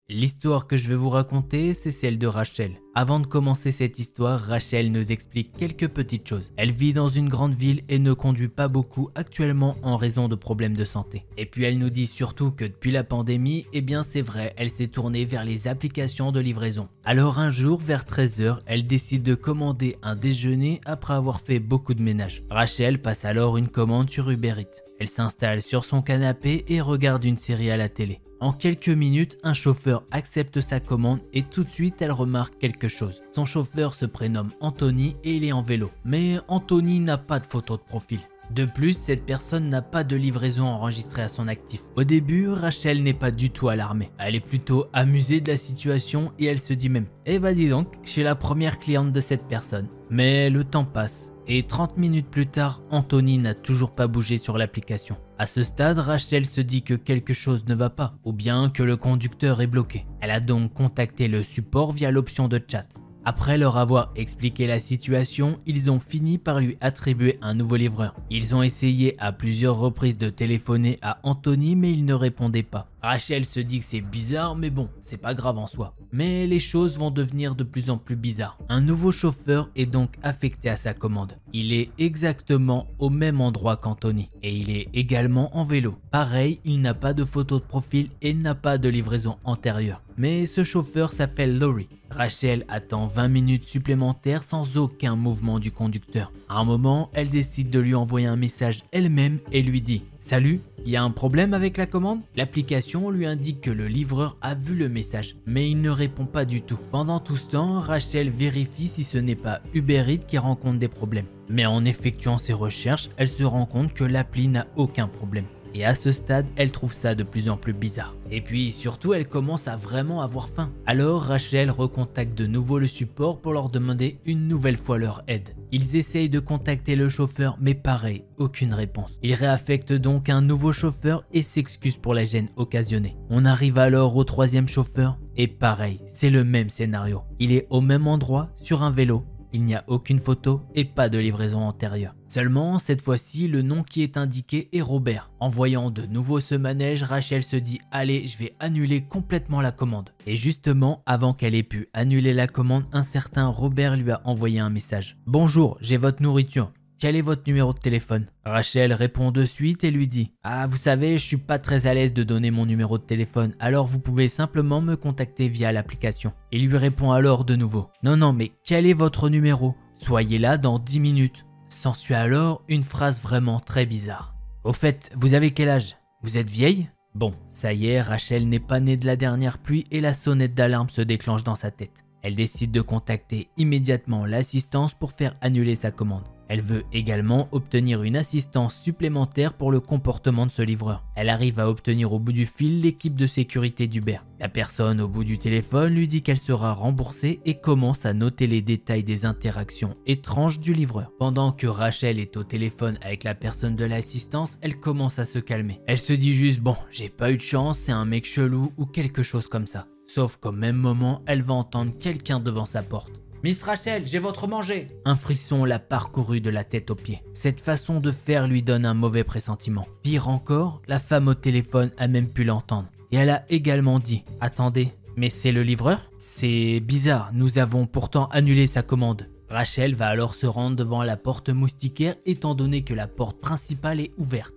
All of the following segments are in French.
L'histoire que je vais vous raconter, c'est celle de Rachel. Avant de commencer cette histoire, Rachel nous explique quelques petites choses. Elle vit dans une grande ville et ne conduit pas beaucoup actuellement en raison de problèmes de santé. Et puis elle nous dit surtout que depuis la pandémie, eh bien c'est vrai, elle s'est tournée vers les applications de livraison. Alors un jour, vers 13 h, elle décide de commander un déjeuner après avoir fait beaucoup de ménage. Rachel passe alors une commande sur Uber Eats. Elle s'installe sur son canapé et regarde une série à la télé. En quelques minutes, un chauffeur accepte sa commande et tout de suite elle remarque quelque chose. Son chauffeur se prénomme Anthony et il est en vélo. Mais Anthony n'a pas de photo de profil. De plus, cette personne n'a pas de livraison enregistrée à son actif. Au début, Rachel n'est pas du tout alarmée. Elle est plutôt amusée de la situation et elle se dit même « Eh bah dis donc, je suis la première cliente de cette personne ». Mais le temps passe et 30 minutes plus tard, Anthony n'a toujours pas bougé sur l'application. À ce stade, Rachel se dit que quelque chose ne va pas ou bien que le conducteur est bloqué. Elle a donc contacté le support via l'option de chat. Après leur avoir expliqué la situation, ils ont fini par lui attribuer un nouveau livreur. Ils ont essayé à plusieurs reprises de téléphoner à Anthony mais il ne répondait pas. Rachel se dit que c'est bizarre mais bon, c'est pas grave en soi. Mais les choses vont devenir de plus en plus bizarres. Un nouveau chauffeur est donc affecté à sa commande. Il est exactement au même endroit qu'Anthony et il est également en vélo. Pareil, il n'a pas de photo de profil et n'a pas de livraison antérieure. Mais ce chauffeur s'appelle Laurie. Rachel attend 20 minutes supplémentaires sans aucun mouvement du conducteur. À un moment, elle décide de lui envoyer un message elle-même et lui dit « Salut, il y a un problème avec la commande ?» L'application lui indique que le livreur a vu le message, mais il ne répond pas du tout. Pendant tout ce temps, Rachel vérifie si ce n'est pas Uber Eats qui rencontre des problèmes. Mais en effectuant ses recherches, elle se rend compte que l'appli n'a aucun problème. Et à ce stade, elle trouve ça de plus en plus bizarre. Et puis surtout, elle commence à vraiment avoir faim. Alors Rachel recontacte de nouveau le support pour leur demander une nouvelle fois leur aide. Ils essayent de contacter le chauffeur, mais pareil, aucune réponse. Ils réaffectent donc un nouveau chauffeur et s'excusent pour la gêne occasionnée. On arrive alors au troisième chauffeur et pareil, c'est le même scénario. Il est au même endroit, sur un vélo. Il n'y a aucune photo et pas de livraison antérieure. Seulement, cette fois-ci, le nom qui est indiqué est Robert. En voyant de nouveau ce manège, Rachel se dit « Allez, je vais annuler complètement la commande ». Et justement, avant qu'elle ait pu annuler la commande, un certain Robert lui a envoyé un message. « Bonjour, j'ai votre nourriture. Quel est votre numéro de téléphone ?» Rachel répond de suite et lui dit « Ah, vous savez, je suis pas très à l'aise de donner mon numéro de téléphone, alors vous pouvez simplement me contacter via l'application. » Il lui répond alors de nouveau « Non, mais quel est votre numéro? Soyez là dans 10 minutes. » S'ensuit alors une phrase vraiment très bizarre. « Au fait, vous avez quel âge? Vous êtes vieille ?» Bon, ça y est, Rachel n'est pas née de la dernière pluie et la sonnette d'alarme se déclenche dans sa tête. Elle décide de contacter immédiatement l'assistance pour faire annuler sa commande. Elle veut également obtenir une assistance supplémentaire pour le comportement de ce livreur. Elle arrive à obtenir au bout du fil l'équipe de sécurité d'Uber. La personne au bout du téléphone lui dit qu'elle sera remboursée et commence à noter les détails des interactions étranges du livreur. Pendant que Rachel est au téléphone avec la personne de l'assistance, elle commence à se calmer. Elle se dit juste « Bon, j'ai pas eu de chance, c'est un mec chelou ou quelque chose comme ça ». Sauf qu'au même moment, elle va entendre quelqu'un devant sa porte. « Miss Rachel, j'ai votre manger !» Un frisson l'a parcouru de la tête aux pieds. Cette façon de faire lui donne un mauvais pressentiment. Pire encore, la femme au téléphone a même pu l'entendre. Et elle a également dit « Attendez, mais c'est le livreur ? C'est bizarre, nous avons pourtant annulé sa commande. » Rachel va alors se rendre devant la porte moustiquaire étant donné que la porte principale est ouverte.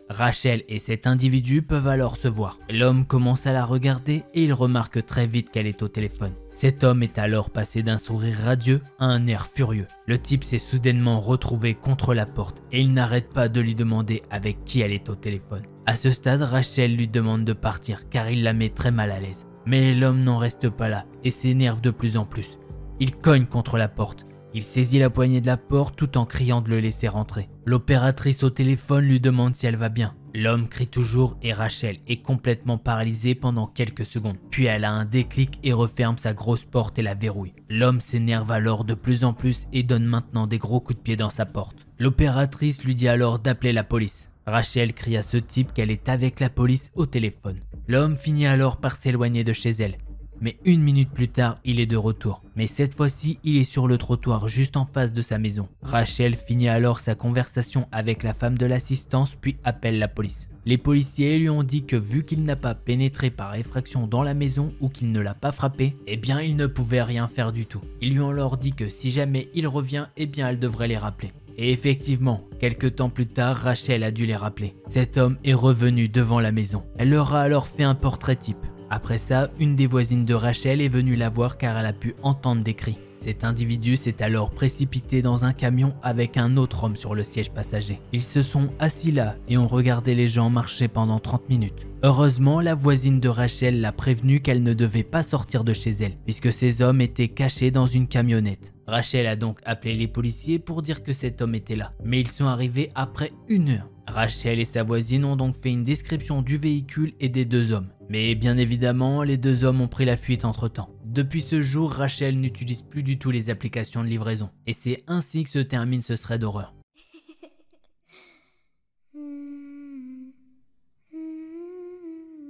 Rachel et cet individu peuvent alors se voir. L'homme commence à la regarder et il remarque très vite qu'elle est au téléphone. Cet homme est alors passé d'un sourire radieux à un air furieux. Le type s'est soudainement retrouvé contre la porte et il n'arrête pas de lui demander avec qui elle est au téléphone. À ce stade, Rachel lui demande de partir car il la met très mal à l'aise. Mais l'homme n'en reste pas là et s'énerve de plus en plus. Il cogne contre la porte. Il saisit la poignée de la porte tout en criant de le laisser rentrer. L'opératrice au téléphone lui demande si elle va bien. L'homme crie toujours et Rachel est complètement paralysée pendant quelques secondes. Puis elle a un déclic et referme sa grosse porte et la verrouille. L'homme s'énerve alors de plus en plus et donne maintenant des gros coups de pied dans sa porte. L'opératrice lui dit alors d'appeler la police. Rachel crie à ce type qu'elle est avec la police au téléphone. L'homme finit alors par s'éloigner de chez elle. Mais une minute plus tard, il est de retour. Mais cette fois-ci, il est sur le trottoir juste en face de sa maison. Rachel finit alors sa conversation avec la femme de l'assistance puis appelle la police. Les policiers lui ont dit que vu qu'il n'a pas pénétré par effraction dans la maison ou qu'il ne l'a pas frappé, eh bien il ne pouvait rien faire du tout. Ils lui ont alors dit que si jamais il revient, eh bien elle devrait les rappeler. Et effectivement, quelques temps plus tard, Rachel a dû les rappeler. Cet homme est revenu devant la maison. Elle leur a alors fait un portrait type. Après ça, une des voisines de Rachel est venue la voir car elle a pu entendre des cris. Cet individu s'est alors précipité dans un camion avec un autre homme sur le siège passager. Ils se sont assis là et ont regardé les gens marcher pendant 30 minutes. Heureusement, la voisine de Rachel l'a prévenue qu'elle ne devait pas sortir de chez elle, puisque ces hommes étaient cachés dans une camionnette. Rachel a donc appelé les policiers pour dire que cet homme était là, mais ils sont arrivés après 1 heure. Rachel et sa voisine ont donc fait une description du véhicule et des 2 hommes. Mais bien évidemment, les 2 hommes ont pris la fuite entre-temps. Depuis ce jour, Rachel n'utilise plus du tout les applications de livraison. Et c'est ainsi que se termine ce thread d'horreur.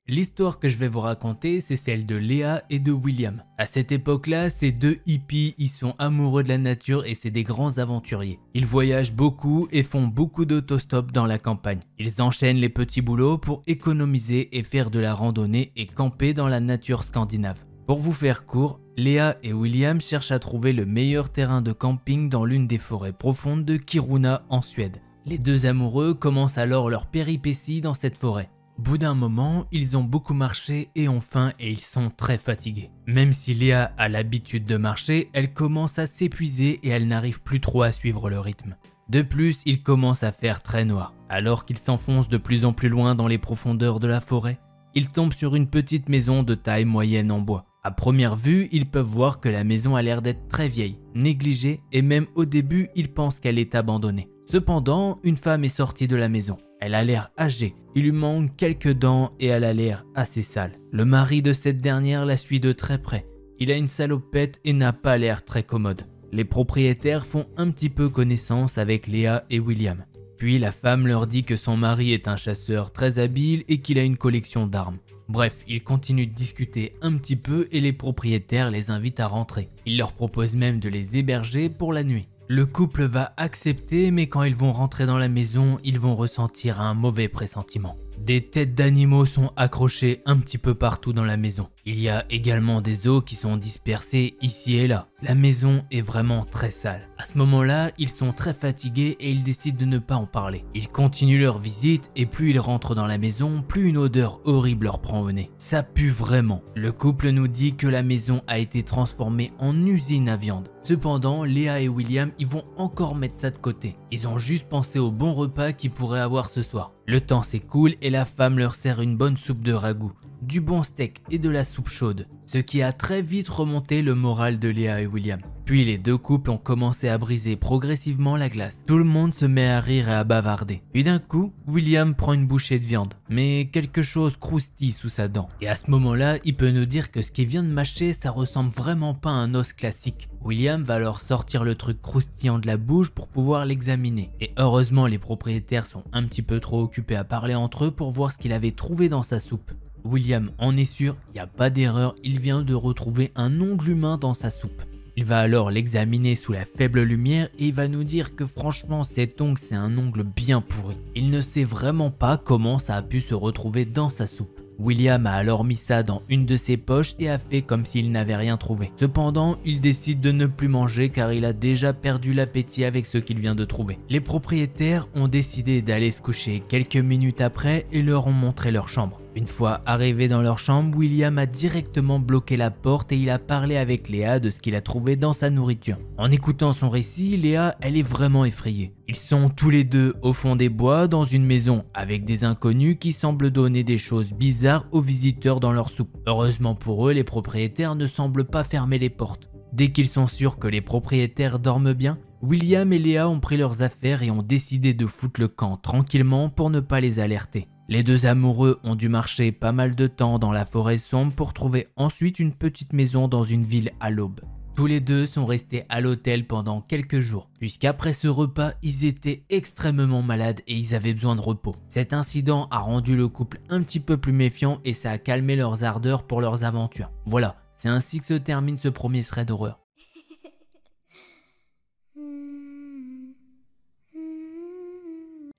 L'histoire que je vais vous raconter, c'est celle de Léa et de William. À cette époque-là, ces 2 hippies, ils sont amoureux de la nature et c'est des grands aventuriers. Ils voyagent beaucoup et font beaucoup d'autostop dans la campagne. Ils enchaînent les petits boulots pour économiser et faire de la randonnée et camper dans la nature scandinave. Pour vous faire court, Léa et William cherchent à trouver le meilleur terrain de camping dans l'une des forêts profondes de Kiruna en Suède. Les 2 amoureux commencent alors leur péripétie dans cette forêt. Au bout d'un moment, ils ont beaucoup marché et ont faim et ils sont très fatigués. Même si Léa a l'habitude de marcher, elle commence à s'épuiser et elle n'arrive plus trop à suivre le rythme. De plus, il commence à faire très noir. Alors qu'ils s'enfoncent de plus en plus loin dans les profondeurs de la forêt, ils tombent sur une petite maison de taille moyenne en bois. À première vue, ils peuvent voir que la maison a l'air d'être très vieille, négligée et même au début, ils pensent qu'elle est abandonnée. Cependant, une femme est sortie de la maison. Elle a l'air âgée, il lui manque quelques dents et elle a l'air assez sale. Le mari de cette dernière la suit de très près. Il a une salopette et n'a pas l'air très commode. Les propriétaires font un petit peu connaissance avec Léa et William. Puis la femme leur dit que son mari est un chasseur très habile et qu'il a une collection d'armes. Bref, ils continuent de discuter un petit peu et les propriétaires les invitent à rentrer. Ils leur proposent même de les héberger pour la nuit. Le couple va accepter, mais quand ils vont rentrer dans la maison, ils vont ressentir un mauvais pressentiment. Des têtes d'animaux sont accrochées un petit peu partout dans la maison. Il y a également des os qui sont dispersés ici et là. La maison est vraiment très sale. À ce moment-là, ils sont très fatigués et ils décident de ne pas en parler. Ils continuent leur visite et plus ils rentrent dans la maison, plus une odeur horrible leur prend au nez. Ça pue vraiment. Le couple nous dit que la maison a été transformée en usine à viande. Cependant, Léa et William, ils vont encore mettre ça de côté. Ils ont juste pensé au bon repas qu'ils pourraient avoir ce soir. Le temps s'écoule et la femme leur sert une bonne soupe de ragoût, du bon steak et de la soupe chaude, ce qui a très vite remonté le moral de Léa et William. Puis les 2 couples ont commencé à briser progressivement la glace. Tout le monde se met à rire et à bavarder. Puis d'un coup, William prend une bouchée de viande, mais quelque chose croustille sous sa dent. Et à ce moment-là, il peut nous dire que ce qu'il vient de mâcher, ça ressemble vraiment pas à un os classique. William va alors sortir le truc croustillant de la bouche pour pouvoir l'examiner. Et heureusement, les propriétaires sont un petit peu trop occupés à parler entre eux pour voir ce qu'il avait trouvé dans sa soupe. William en est sûr, il n'y a pas d'erreur, il vient de retrouver un ongle humain dans sa soupe. Il va alors l'examiner sous la faible lumière et il va nous dire que franchement cet ongle c'est un ongle bien pourri. Il ne sait vraiment pas comment ça a pu se retrouver dans sa soupe. William a alors mis ça dans une de ses poches et a fait comme s'il n'avait rien trouvé. Cependant, il décide de ne plus manger car il a déjà perdu l'appétit avec ce qu'il vient de trouver. Les propriétaires ont décidé d'aller se coucher quelques minutes après et leur ont montré leur chambre. Une fois arrivé dans leur chambre, William a directement bloqué la porte et il a parlé avec Léa de ce qu'il a trouvé dans sa nourriture. En écoutant son récit, Léa, elle est vraiment effrayée. Ils sont tous les 2 au fond des bois dans une maison avec des inconnus qui semblent donner des choses bizarres aux visiteurs dans leur soupe. Heureusement pour eux, les propriétaires ne semblent pas fermer les portes. Dès qu'ils sont sûrs que les propriétaires dorment bien, William et Léa ont pris leurs affaires et ont décidé de foutre le camp tranquillement pour ne pas les alerter. Les 2 amoureux ont dû marcher pas mal de temps dans la forêt sombre pour trouver ensuite une petite maison dans une ville à l'aube. Tous les 2 sont restés à l'hôtel pendant quelques jours, puisqu'après ce repas, ils étaient extrêmement malades et ils avaient besoin de repos. Cet incident a rendu le couple un petit peu plus méfiant et ça a calmé leurs ardeurs pour leurs aventures. Voilà, C'est ainsi que se termine ce premier thread d'horreur.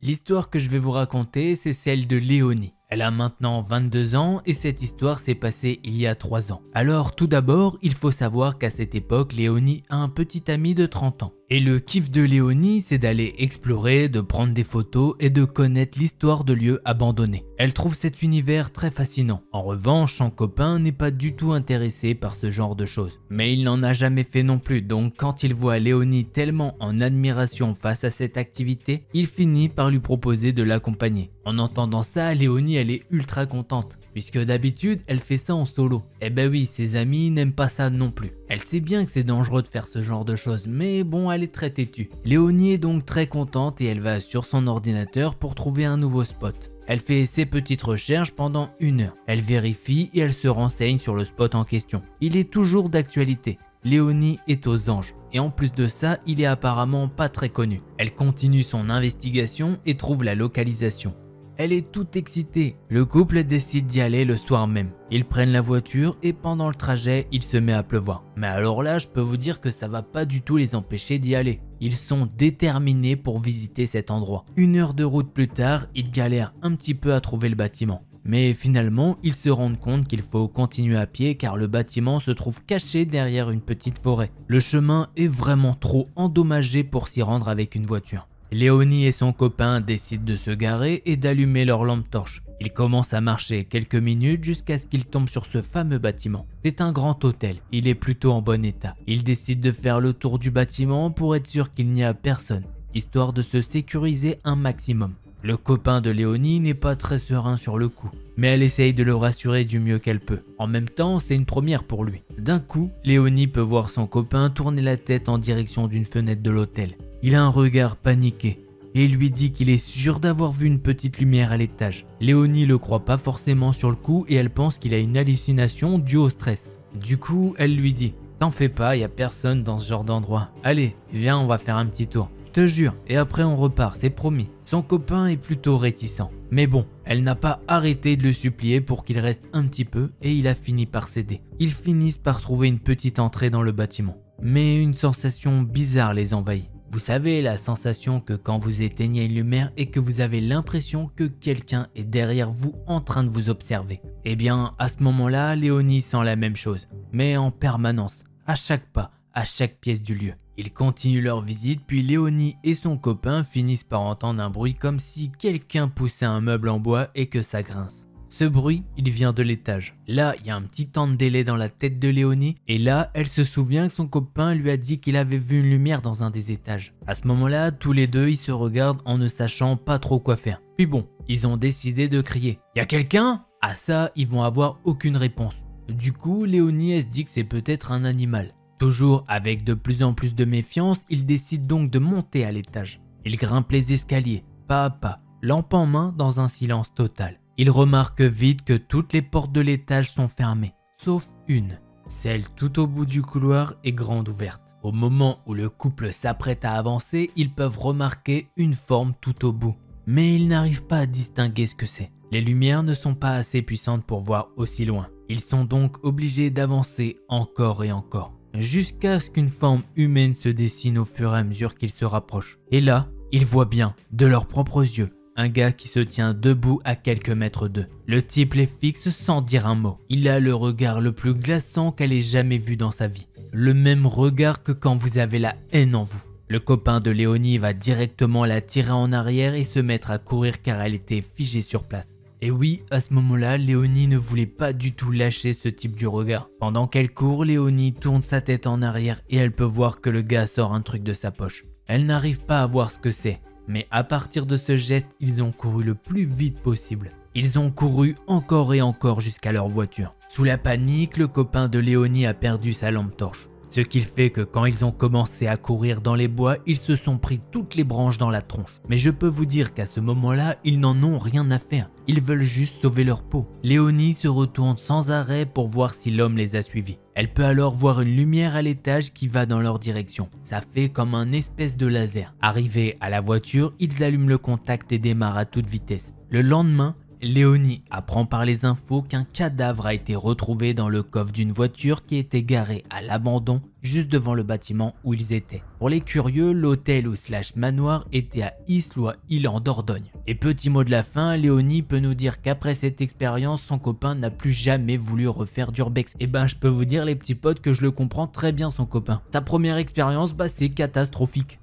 L'histoire que je vais vous raconter, c'est celle de Léonie. Elle a maintenant 22 ans et cette histoire s'est passée il y a 3 ans. Alors tout d'abord, il faut savoir qu'à cette époque, Léonie a un petit ami de 30 ans. Et le kiff de Léonie, c'est d'aller explorer, de prendre des photos et de connaître l'histoire de lieux abandonnés. Elle trouve cet univers très fascinant. En revanche, son copain n'est pas du tout intéressé par ce genre de choses. Mais il n'en a jamais fait non plus, donc quand il voit Léonie tellement en admiration face à cette activité, il finit par lui proposer de l'accompagner. En entendant ça, Léonie elle est ultra contente, puisque d'habitude elle fait ça en solo. Eh ben oui, ses amis n'aiment pas ça non plus. Elle sait bien que c'est dangereux de faire ce genre de choses, mais bon, elle est très têtue. Léonie est donc très contente et elle va sur son ordinateur pour trouver un nouveau spot. Elle fait ses petites recherches pendant 1 heure. Elle vérifie et elle se renseigne sur le spot en question. Il est toujours d'actualité. Léonie est aux anges. Et en plus de ça, il est apparemment pas très connu. Elle continue son investigation et trouve la localisation. Elle est toute excitée. Le couple décide d'y aller le soir même. Ils prennent la voiture et pendant le trajet, il se met à pleuvoir. Mais alors là, je peux vous dire que ça va pas du tout les empêcher d'y aller. Ils sont déterminés pour visiter cet endroit. 1 heure de route plus tard, ils galèrent un petit peu à trouver le bâtiment. Mais finalement, ils se rendent compte qu'il faut continuer à pied car le bâtiment se trouve caché derrière une petite forêt. Le chemin est vraiment trop endommagé pour s'y rendre avec une voiture. Léonie et son copain décident de se garer et d'allumer leur lampe torche. Ils commencent à marcher quelques minutes jusqu'à ce qu'ils tombent sur ce fameux bâtiment. C'est un grand hôtel, il est plutôt en bon état. Ils décident de faire le tour du bâtiment pour être sûr qu'il n'y a personne, histoire de se sécuriser un maximum. Le copain de Léonie n'est pas très serein sur le coup, mais elle essaye de le rassurer du mieux qu'elle peut. En même temps, c'est une première pour lui. D'un coup, Léonie peut voir son copain tourner la tête en direction d'une fenêtre de l'hôtel. Il a un regard paniqué et il lui dit qu'il est sûr d'avoir vu une petite lumière à l'étage. Léonie le croit pas forcément sur le coup et elle pense qu'il a une hallucination due au stress. Du coup, elle lui dit « T'en fais pas, y a personne dans ce genre d'endroit. Allez, viens, on va faire un petit tour. Je te jure, et après on repart, c'est promis. » Son copain est plutôt réticent. Mais bon, elle n'a pas arrêté de le supplier pour qu'il reste un petit peu et il a fini par céder. Ils finissent par trouver une petite entrée dans le bâtiment. Mais une sensation bizarre les envahit. Vous savez, la sensation que quand vous éteignez une lumière et que vous avez l'impression que quelqu'un est derrière vous en train de vous observer. Eh bien, à ce moment-là, Léonie sent la même chose, mais en permanence, à chaque pas, à chaque pièce du lieu. Ils continuent leur visite, puis Léonie et son copain finissent par entendre un bruit comme si quelqu'un poussait un meuble en bois et que ça grince. Ce bruit, il vient de l'étage. Là, il y a un petit temps de délai dans la tête de Léonie et là, elle se souvient que son copain lui a dit qu'il avait vu une lumière dans un des étages. À ce moment-là, tous les deux, ils se regardent en ne sachant pas trop quoi faire. Puis bon, ils ont décidé de crier « Y a quelqu'un ?» À ça, ils vont avoir aucune réponse. Du coup, Léonie, elle se dit que c'est peut-être un animal. Toujours avec de plus en plus de méfiance, ils décident donc de monter à l'étage. Ils grimpent les escaliers, pas à pas, lampe en main dans un silence total. Ils remarquent vite que toutes les portes de l'étage sont fermées, sauf une. Celle tout au bout du couloir est grande ouverte. Au moment où le couple s'apprête à avancer, ils peuvent remarquer une forme tout au bout. Mais ils n'arrivent pas à distinguer ce que c'est. Les lumières ne sont pas assez puissantes pour voir aussi loin. Ils sont donc obligés d'avancer encore et encore, jusqu'à ce qu'une forme humaine se dessine au fur et à mesure qu'ils se rapprochent. Et là, ils voient bien, de leurs propres yeux, un gars qui se tient debout à quelques mètres d'eux. Le type les fixe sans dire un mot. Il a le regard le plus glaçant qu'elle ait jamais vu dans sa vie. Le même regard que quand vous avez la haine en vous. Le copain de Léonie va directement la tirer en arrière et se mettre à courir car elle était figée sur place. Et oui, à ce moment-là, Léonie ne voulait pas du tout lâcher ce type du regard. Pendant qu'elle court, Léonie tourne sa tête en arrière et elle peut voir que le gars sort un truc de sa poche. Elle n'arrive pas à voir ce que c'est. Mais à partir de ce geste, ils ont couru le plus vite possible. Ils ont couru encore et encore jusqu'à leur voiture. Sous la panique, le copain de Léonie a perdu sa lampe torche. Ce qui fait que quand ils ont commencé à courir dans les bois, ils se sont pris toutes les branches dans la tronche. Mais je peux vous dire qu'à ce moment-là, ils n'en ont rien à faire. Ils veulent juste sauver leur peau. Léonie se retourne sans arrêt pour voir si l'homme les a suivis. Elle peut alors voir une lumière à l'étage qui va dans leur direction. Ça fait comme un espèce de laser. Arrivés à la voiture, ils allument le contact et démarrent à toute vitesse. Le lendemain, Léonie apprend par les infos qu'un cadavre a été retrouvé dans le coffre d'une voiture qui était garée à l'abandon juste devant le bâtiment où ils étaient. Pour les curieux, l'hôtel ou / manoir était à Isle-ou-Île en Dordogne. Et petit mot de la fin, Léonie peut nous dire qu'après cette expérience, son copain n'a plus jamais voulu refaire d'urbex. Et ben je peux vous dire les petits potes que je le comprends très bien son copain. Sa première expérience, c'est catastrophique.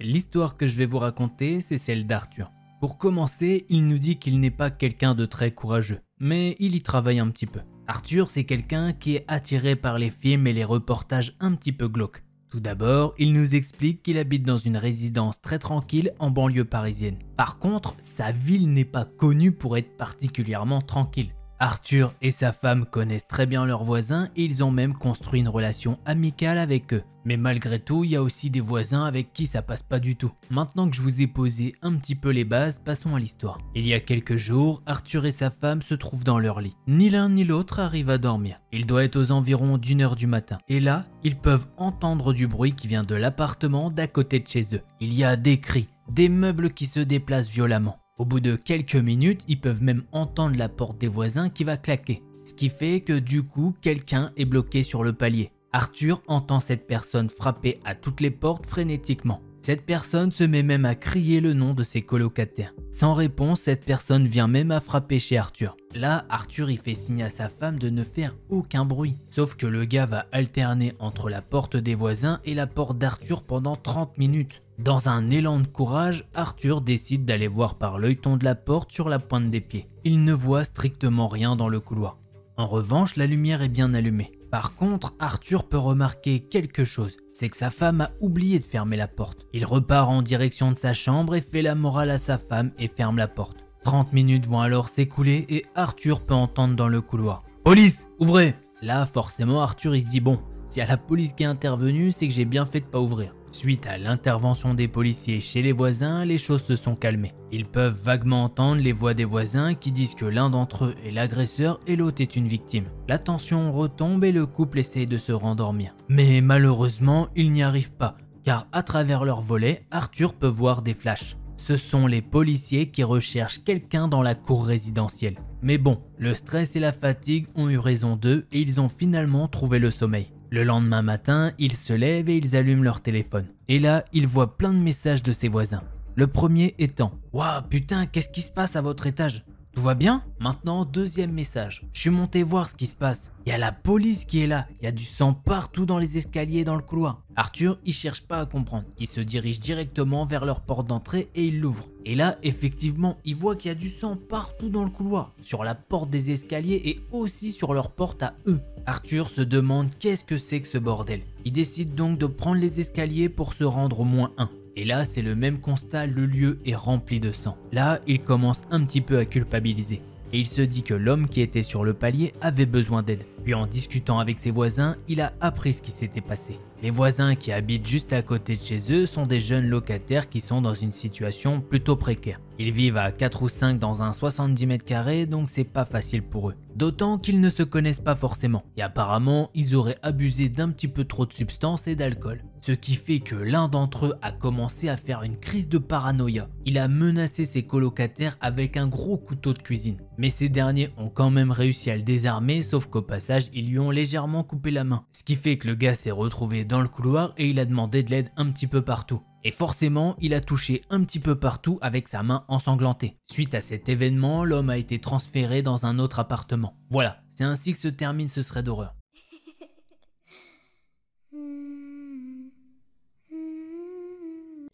L'histoire que je vais vous raconter, c'est celle d'Arthur. Pour commencer, il nous dit qu'il n'est pas quelqu'un de très courageux, mais il y travaille un petit peu. Arthur, c'est quelqu'un qui est attiré par les films et les reportages un petit peu glauques. Tout d'abord, il nous explique qu'il habite dans une résidence très tranquille en banlieue parisienne. Par contre, sa ville n'est pas connue pour être particulièrement tranquille. Arthur et sa femme connaissent très bien leurs voisins et ils ont même construit une relation amicale avec eux. Mais malgré tout, il y a aussi des voisins avec qui ça passe pas du tout. Maintenant que je vous ai posé un petit peu les bases, passons à l'histoire. Il y a quelques jours, Arthur et sa femme se trouvent dans leur lit. Ni l'un ni l'autre arrive à dormir. Il doit être aux environs d'1h du matin. Et là, ils peuvent entendre du bruit qui vient de l'appartement d'à côté de chez eux. Il y a des cris, des meubles qui se déplacent violemment. Au bout de quelques minutes, ils peuvent même entendre la porte des voisins qui va claquer. Ce qui fait que du coup, quelqu'un est bloqué sur le palier. Arthur entend cette personne frapper à toutes les portes frénétiquement. Cette personne se met même à crier le nom de ses colocataires. Sans réponse, cette personne vient même à frapper chez Arthur. Là, Arthur il fait signe à sa femme de ne faire aucun bruit. Sauf que le gars va alterner entre la porte des voisins et la porte d'Arthur pendant 30 minutes. Dans un élan de courage, Arthur décide d'aller voir par l'œilleton de la porte sur la pointe des pieds. Il ne voit strictement rien dans le couloir. En revanche, la lumière est bien allumée. Par contre, Arthur peut remarquer quelque chose, c'est que sa femme a oublié de fermer la porte. Il repart en direction de sa chambre et fait la morale à sa femme et ferme la porte. 30 minutes vont alors s'écouler et Arthur peut entendre dans le couloir: « Police, ouvrez !» Là, forcément, Arthur il se dit « Bon, s'il y a la police qui est intervenue, c'est que j'ai bien fait de pas ouvrir. » Suite à l'intervention des policiers chez les voisins, les choses se sont calmées. Ils peuvent vaguement entendre les voix des voisins qui disent que l'un d'entre eux est l'agresseur et l'autre est une victime. La tension retombe et le couple essaye de se rendormir. Mais malheureusement, ils n'y arrivent pas, car à travers leur volet, Arthur peut voir des flashs. Ce sont les policiers qui recherchent quelqu'un dans la cour résidentielle. Mais bon, le stress et la fatigue ont eu raison d'eux et ils ont finalement trouvé le sommeil. Le lendemain matin, ils se lèvent et ils allument leur téléphone. Et là, ils voient plein de messages de ses voisins. Le premier étant: « Waouh, putain, qu'est-ce qui se passe à votre étage ? Tout va bien ?» Maintenant, deuxième message: « Je suis monté voir ce qui se passe. Il y a la police qui est là. Il y a du sang partout dans les escaliers et dans le couloir. » Arthur, il cherche pas à comprendre. Il se dirige directement vers leur porte d'entrée et il l'ouvre. Et là, effectivement, il voit qu'il y a du sang partout dans le couloir, sur la porte des escaliers et aussi sur leur porte à eux. Arthur se demande qu'est-ce que c'est que ce bordel. Il décide donc de prendre les escaliers pour se rendre au -1. Et là, c'est le même constat, le lieu est rempli de sang. Là, il commence un petit peu à culpabiliser. Et il se dit que l'homme qui était sur le palier avait besoin d'aide. Puis en discutant avec ses voisins, il a appris ce qui s'était passé. Les voisins qui habitent juste à côté de chez eux sont des jeunes locataires qui sont dans une situation plutôt précaire. Ils vivent à 4 ou 5 dans un 70 mètres carrés, donc c'est pas facile pour eux. D'autant qu'ils ne se connaissent pas forcément. Et apparemment, ils auraient abusé d'un petit peu trop de substances et d'alcool. Ce qui fait que l'un d'entre eux a commencé à faire une crise de paranoïa. Il a menacé ses colocataires avec un gros couteau de cuisine. Mais ces derniers ont quand même réussi à le désarmer, sauf qu'au passage, ils lui ont légèrement coupé la main. Ce qui fait que le gars s'est retrouvé dans le couloir et il a demandé de l'aide un petit peu partout. Et forcément, il a touché un petit peu partout avec sa main ensanglantée. Suite à cet événement, l'homme a été transféré dans un autre appartement. Voilà, c'est ainsi que se termine ce thread d'horreur.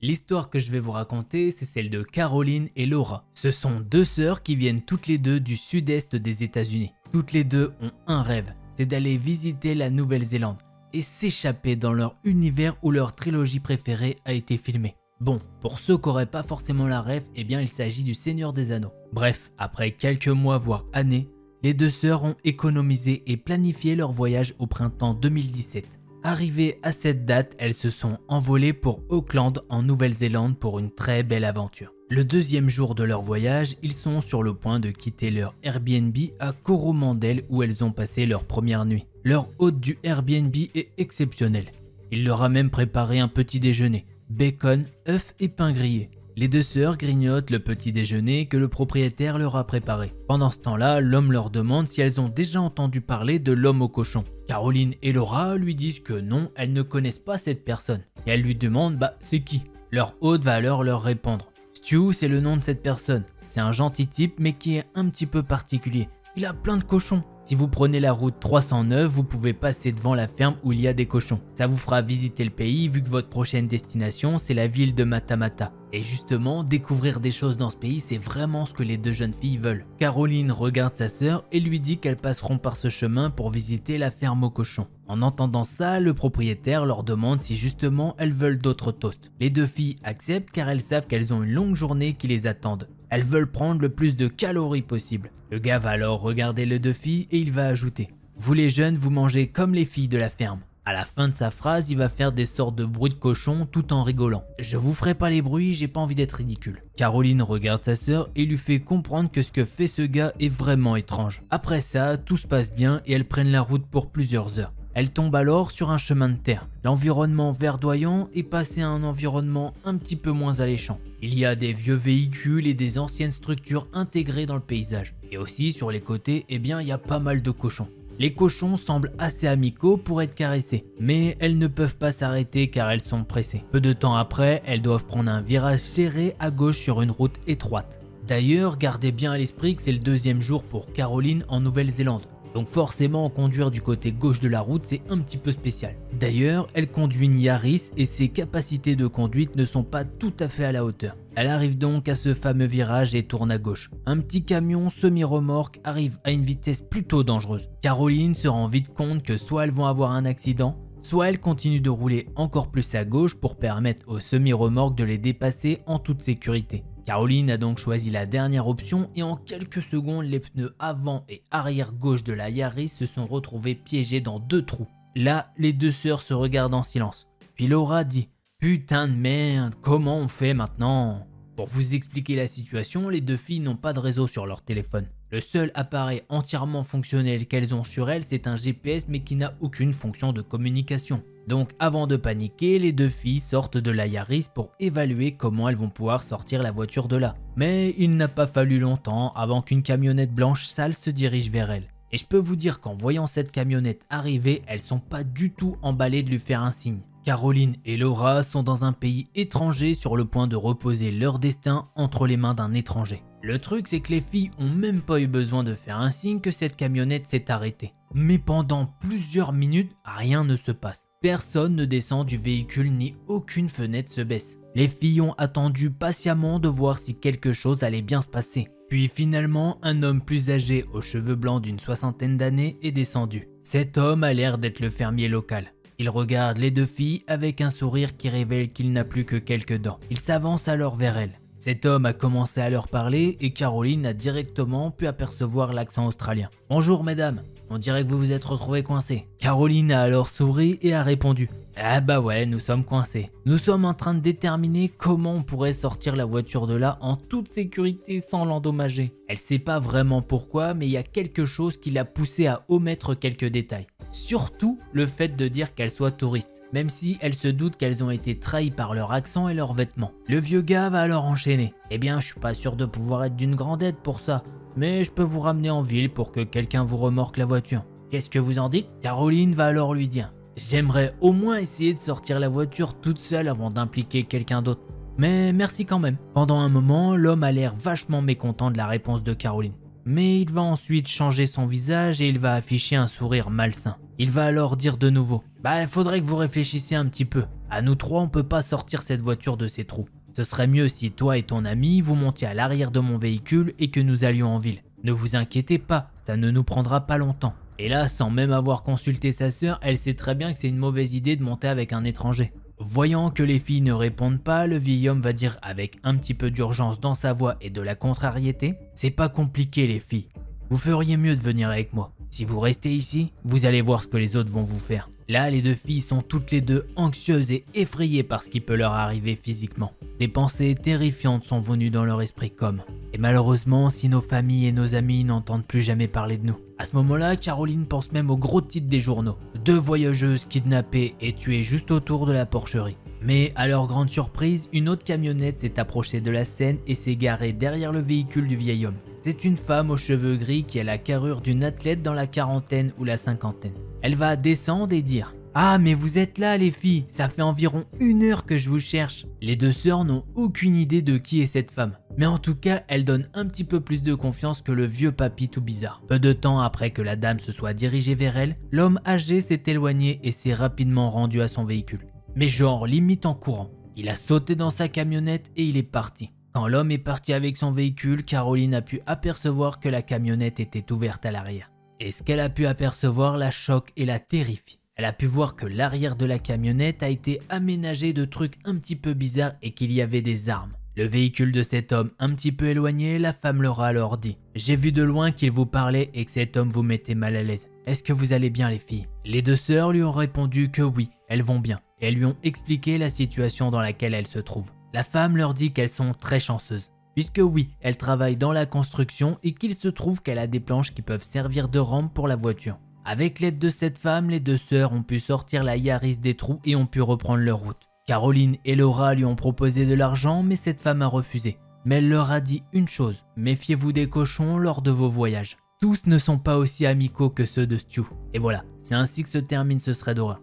L'histoire que je vais vous raconter, c'est celle de Caroline et Laura. Ce sont deux sœurs qui viennent toutes les deux du sud-est des États-Unis. Toutes les deux ont un rêve, c'est d'aller visiter la Nouvelle-Zélande et s'échapper dans leur univers où leur trilogie préférée a été filmée. Bon, pour ceux qui n'auraient pas forcément la ref, eh bien il s'agit du Seigneur des Anneaux. Bref, après quelques mois voire années, les deux sœurs ont économisé et planifié leur voyage au printemps 2017. Arrivées à cette date, elles se sont envolées pour Auckland en Nouvelle-Zélande pour une très belle aventure. Le deuxième jour de leur voyage, ils sont sur le point de quitter leur Airbnb à Coromandel où elles ont passé leur première nuit. Leur hôte du Airbnb est exceptionnel. Il leur a même préparé un petit déjeuner. bacon, œufs et pain grillé. Les deux sœurs grignotent le petit déjeuner que le propriétaire leur a préparé. Pendant ce temps-là, l'homme leur demande si elles ont déjà entendu parler de l'homme au cochon. Caroline et Laura lui disent que non, elles ne connaissent pas cette personne. Et elles lui demandent c'est qui. Leur hôte va alors leur répondre. Stu, c'est le nom de cette personne. C'est un gentil type mais qui est un petit peu particulier. Il a plein de cochons. Si vous prenez la route 309, vous pouvez passer devant la ferme où il y a des cochons. Ça vous fera visiter le pays vu que votre prochaine destination c'est la ville de Matamata. Et justement, découvrir des choses dans ce pays, c'est vraiment ce que les deux jeunes filles veulent. Caroline regarde sa sœur et lui dit qu'elles passeront par ce chemin pour visiter la ferme aux cochons. En entendant ça, le propriétaire leur demande si justement elles veulent d'autres toasts. Les deux filles acceptent car elles savent qu'elles ont une longue journée qui les attendent. Elles veulent prendre le plus de calories possible. Le gars va alors regarder les deux filles et il va ajouter « Vous les jeunes, vous mangez comme les filles de la ferme ». À la fin de sa phrase, il va faire des sortes de bruits de cochon tout en rigolant. Je vous ferai pas les bruits, j'ai pas envie d'être ridicule. Caroline regarde sa sœur et lui fait comprendre que ce que fait ce gars est vraiment étrange. Après ça, tout se passe bien et elles prennent la route pour plusieurs heures. Elles tombent alors sur un chemin de terre. L'environnement verdoyant est passé à un environnement un petit peu moins alléchant. Il y a des vieux véhicules et des anciennes structures intégrées dans le paysage. Et aussi sur les côtés, il y a pas mal de cochons. Les cochons semblent assez amicaux pour être caressés, mais elles ne peuvent pas s'arrêter car elles sont pressées. Peu de temps après, elles doivent prendre un virage serré à gauche sur une route étroite. D'ailleurs, gardez bien à l'esprit que c'est le deuxième jour pour Caroline en Nouvelle-Zélande. Donc forcément, conduire du côté gauche de la route, c'est un petit peu spécial. D'ailleurs, elle conduit une Yaris et ses capacités de conduite ne sont pas tout à fait à la hauteur. Elle arrive donc à ce fameux virage et tourne à gauche. Un petit camion semi-remorque arrive à une vitesse plutôt dangereuse. Caroline se rend vite compte que soit elles vont avoir un accident, soit elle continue de rouler encore plus à gauche pour permettre au semi-remorque de les dépasser en toute sécurité. Caroline a donc choisi la dernière option et en quelques secondes, les pneus avant et arrière gauche de la Yaris se sont retrouvés piégés dans deux trous. Là, les deux sœurs se regardent en silence. Puis Laura dit « Putain de merde, comment on fait maintenant ?» Pour vous expliquer la situation, les deux filles n'ont pas de réseau sur leur téléphone. Le seul appareil entièrement fonctionnel qu'elles ont sur elles, c'est un GPS mais qui n'a aucune fonction de communication. Donc avant de paniquer, les deux filles sortent de la Yaris pour évaluer comment elles vont pouvoir sortir la voiture de là. Mais il n'a pas fallu longtemps avant qu'une camionnette blanche sale se dirige vers elles. Et je peux vous dire qu'en voyant cette camionnette arriver, elles sont pas du tout emballées de lui faire un signe. Caroline et Laura sont dans un pays étranger sur le point de reposer leur destin entre les mains d'un étranger. Le truc c'est que les filles ont même pas eu besoin de faire un signe que cette camionnette s'est arrêtée. Mais pendant plusieurs minutes, rien ne se passe. Personne ne descend du véhicule ni aucune fenêtre se baisse. Les filles ont attendu patiemment de voir si quelque chose allait bien se passer. Puis finalement, un homme plus âgé aux cheveux blancs d'une soixantaine d'années est descendu. Cet homme a l'air d'être le fermier local. Il regarde les deux filles avec un sourire qui révèle qu'il n'a plus que quelques dents. Il s'avance alors vers elles. Cet homme a commencé à leur parler et Caroline a directement pu apercevoir l'accent australien. « Bonjour mesdames, on dirait que vous vous êtes retrouvés coincés. » Caroline a alors souri et a répondu « Ah bah ouais, nous sommes coincés. Nous sommes en train de déterminer comment on pourrait sortir la voiture de là en toute sécurité sans l'endommager. » Elle sait pas vraiment pourquoi, mais il y a quelque chose qui l'a poussée à omettre quelques détails. Surtout le fait de dire qu'elles soient touristes, même si elles se doutent qu'elles ont été trahies par leur accent et leurs vêtements. Le vieux gars va alors enchaîner. « Eh bien, je suis pas sûr de pouvoir être d'une grande aide pour ça, mais je peux vous ramener en ville pour que quelqu'un vous remorque la voiture. Qu'est-ce que vous en dites ?» Caroline va alors lui dire « J'aimerais au moins essayer de sortir la voiture toute seule avant d'impliquer quelqu'un d'autre. Mais merci quand même. » Pendant un moment, l'homme a l'air vachement mécontent de la réponse de Caroline. Mais il va ensuite changer son visage et il va afficher un sourire malsain. Il va alors dire de nouveau « Bah, il faudrait que vous réfléchissiez un petit peu. À nous trois, on peut pas sortir cette voiture de ces trous. Ce serait mieux si toi et ton ami, vous montiez à l'arrière de mon véhicule et que nous allions en ville. Ne vous inquiétez pas, ça ne nous prendra pas longtemps. » Et là, sans même avoir consulté sa sœur, elle sait très bien que c'est une mauvaise idée de monter avec un étranger. Voyant que les filles ne répondent pas, le vieil homme va dire avec un petit peu d'urgence dans sa voix et de la contrariété « C'est pas compliqué les filles, vous feriez mieux de venir avec moi. Si vous restez ici, vous allez voir ce que les autres vont vous faire. » Là, les deux filles sont toutes les deux anxieuses et effrayées par ce qui peut leur arriver physiquement. Des pensées terrifiantes sont venues dans leur esprit comme « Et malheureusement, si nos familles et nos amis n'entendent plus jamais parler de nous. » À ce moment-là, Caroline pense même au gros titre des journaux. 2 voyageuses kidnappées et tuées juste autour de la porcherie. Mais à leur grande surprise, une autre camionnette s'est approchée de la scène et s'est garée derrière le véhicule du vieil homme. C'est une femme aux cheveux gris qui a la carrure d'une athlète dans la quarantaine ou la cinquantaine. Elle va descendre et dire « Ah mais vous êtes là les filles, ça fait environ 1 heure que je vous cherche ». Les deux sœurs n'ont aucune idée de qui est cette femme. Mais en tout cas, elle donne un petit peu plus de confiance que le vieux papy tout bizarre. Peu de temps après que la dame se soit dirigée vers elle, l'homme âgé s'est éloigné et s'est rapidement rendu à son véhicule. Mais genre limite en courant. Il a sauté dans sa camionnette et il est parti. Quand l'homme est parti avec son véhicule, Caroline a pu apercevoir que la camionnette était ouverte à l'arrière. Et ce qu'elle a pu apercevoir la choque et la terrifie. Elle a pu voir que l'arrière de la camionnette a été aménagé de trucs un petit peu bizarres et qu'il y avait des armes. Le véhicule de cet homme un petit peu éloigné, la femme leur a alors dit « J'ai vu de loin qu'il vous parlait et que cet homme vous mettait mal à l'aise. Est-ce que vous allez bien les filles ?» Les deux sœurs lui ont répondu que oui, elles vont bien. Et elles lui ont expliqué la situation dans laquelle elles se trouvent. La femme leur dit qu'elles sont très chanceuses, puisque oui, elle travaille dans la construction et qu'il se trouve qu'elle a des planches qui peuvent servir de rampe pour la voiture. Avec l'aide de cette femme, les deux sœurs ont pu sortir la Yaris des trous et ont pu reprendre leur route. Caroline et Laura lui ont proposé de l'argent, mais cette femme a refusé. Mais elle leur a dit une chose, méfiez-vous des cochons lors de vos voyages. Tous ne sont pas aussi amicaux que ceux de Stu. Et voilà, c'est ainsi que se termine ce thread d'horreur.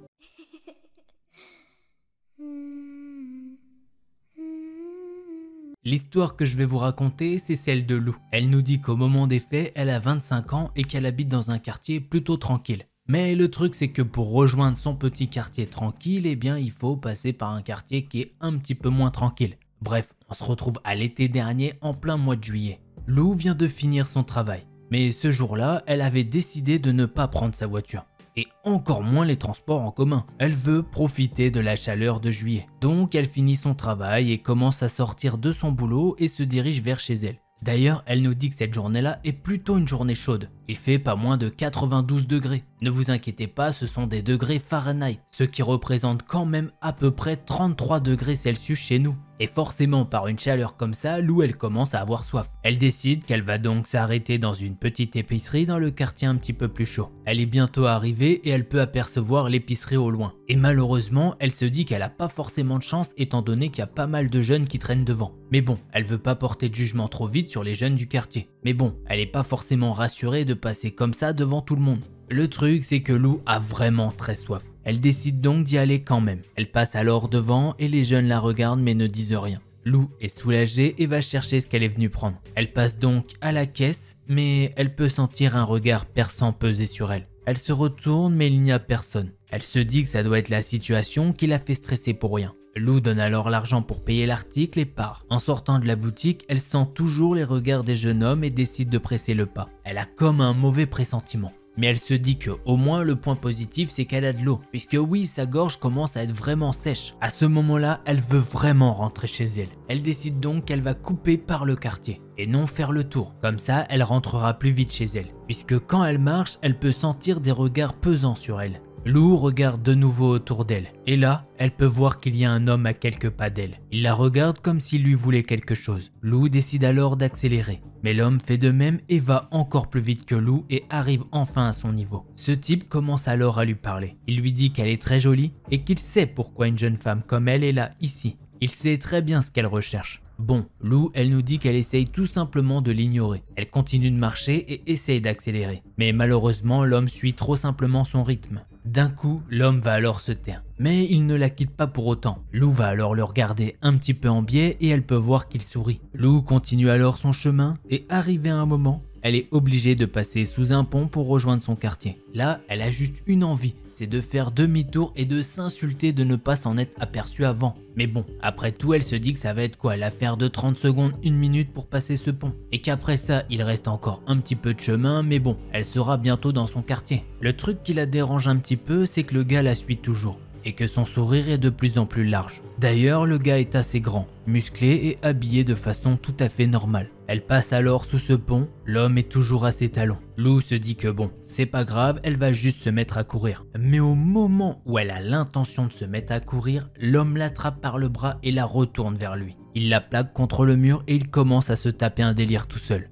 L'histoire que je vais vous raconter, c'est celle de Lou. Elle nous dit qu'au moment des faits, elle a 25 ans et qu'elle habite dans un quartier plutôt tranquille. Mais le truc, c'est que pour rejoindre son petit quartier tranquille, eh bien, il faut passer par un quartier qui est un petit peu moins tranquille. Bref, on se retrouve à l'été dernier en plein mois de juillet. Lou vient de finir son travail. Mais ce jour-là, elle avait décidé de ne pas prendre sa voiture. Et encore moins les transports en commun. Elle veut profiter de la chaleur de juillet. Donc elle finit son travail et commence à sortir de son boulot et se dirige vers chez elle. D'ailleurs, elle nous dit que cette journée-là est plutôt une journée chaude. Il fait pas moins de 92 degrés. Ne vous inquiétez pas, ce sont des degrés Fahrenheit, ce qui représente quand même à peu près 33 degrés Celsius chez nous. Et forcément, par une chaleur comme ça, Lou elle commence à avoir soif. Elle décide qu'elle va donc s'arrêter dans une petite épicerie dans le quartier un petit peu plus chaud. Elle est bientôt arrivée et elle peut apercevoir l'épicerie au loin. Et malheureusement, elle se dit qu'elle a pas forcément de chance étant donné qu'il y a pas mal de jeunes qui traînent devant. Mais bon, elle veut pas porter de jugement trop vite sur les jeunes du quartier. Mais bon, elle est pas forcément rassurée de passer comme ça devant tout le monde. Le truc, c'est que Lou a vraiment très soif. Elle décide donc d'y aller quand même. Elle passe alors devant et les jeunes la regardent mais ne disent rien. Lou est soulagée et va chercher ce qu'elle est venue prendre. Elle passe donc à la caisse, mais elle peut sentir un regard perçant peser sur elle. Elle se retourne mais il n'y a personne. Elle se dit que ça doit être la situation qui l'a fait stresser pour rien. Lou donne alors l'argent pour payer l'article et part. En sortant de la boutique, elle sent toujours les regards des jeunes hommes et décide de presser le pas. Elle a comme un mauvais pressentiment. Mais elle se dit que au moins le point positif c'est qu'elle a de l'eau, puisque oui sa gorge commence à être vraiment sèche. À ce moment-là, elle veut vraiment rentrer chez elle. Elle décide donc qu'elle va couper par le quartier et non faire le tour. Comme ça, elle rentrera plus vite chez elle, puisque quand elle marche, elle peut sentir des regards pesants sur elle. Lou regarde de nouveau autour d'elle, et là, elle peut voir qu'il y a un homme à quelques pas d'elle. Il la regarde comme s'il lui voulait quelque chose. Lou décide alors d'accélérer, mais l'homme fait de même et va encore plus vite que Lou et arrive enfin à son niveau. Ce type commence alors à lui parler. Il lui dit qu'elle est très jolie et qu'il sait pourquoi une jeune femme comme elle est là, ici. Il sait très bien ce qu'elle recherche. Bon, Lou, elle nous dit qu'elle essaye tout simplement de l'ignorer. Elle continue de marcher et essaye d'accélérer. Mais malheureusement, l'homme suit trop simplement son rythme. D'un coup, l'homme va alors se taire. Mais il ne la quitte pas pour autant. Lou va alors le regarder un petit peu en biais et elle peut voir qu'il sourit. Lou continue alors son chemin et arrivé à un moment, elle est obligée de passer sous un pont pour rejoindre son quartier. Là, elle a juste une envie, c'est de faire demi-tour et de s'insulter de ne pas s'en être aperçue avant. Mais bon, après tout, elle se dit que ça va être quoi, l'affaire de 30 secondes, 1 minute pour passer ce pont. Et qu'après ça, il reste encore un petit peu de chemin, mais bon, elle sera bientôt dans son quartier. Le truc qui la dérange un petit peu, c'est que le gars la suit toujours et que son sourire est de plus en plus large. D'ailleurs, le gars est assez grand, musclé et habillé de façon tout à fait normale. Elle passe alors sous ce pont, l'homme est toujours à ses talons. Lou se dit que bon, c'est pas grave, elle va juste se mettre à courir. Mais au moment où elle a l'intention de se mettre à courir, l'homme l'attrape par le bras et la retourne vers lui. Il la plaque contre le mur et il commence à se taper un délire tout seul.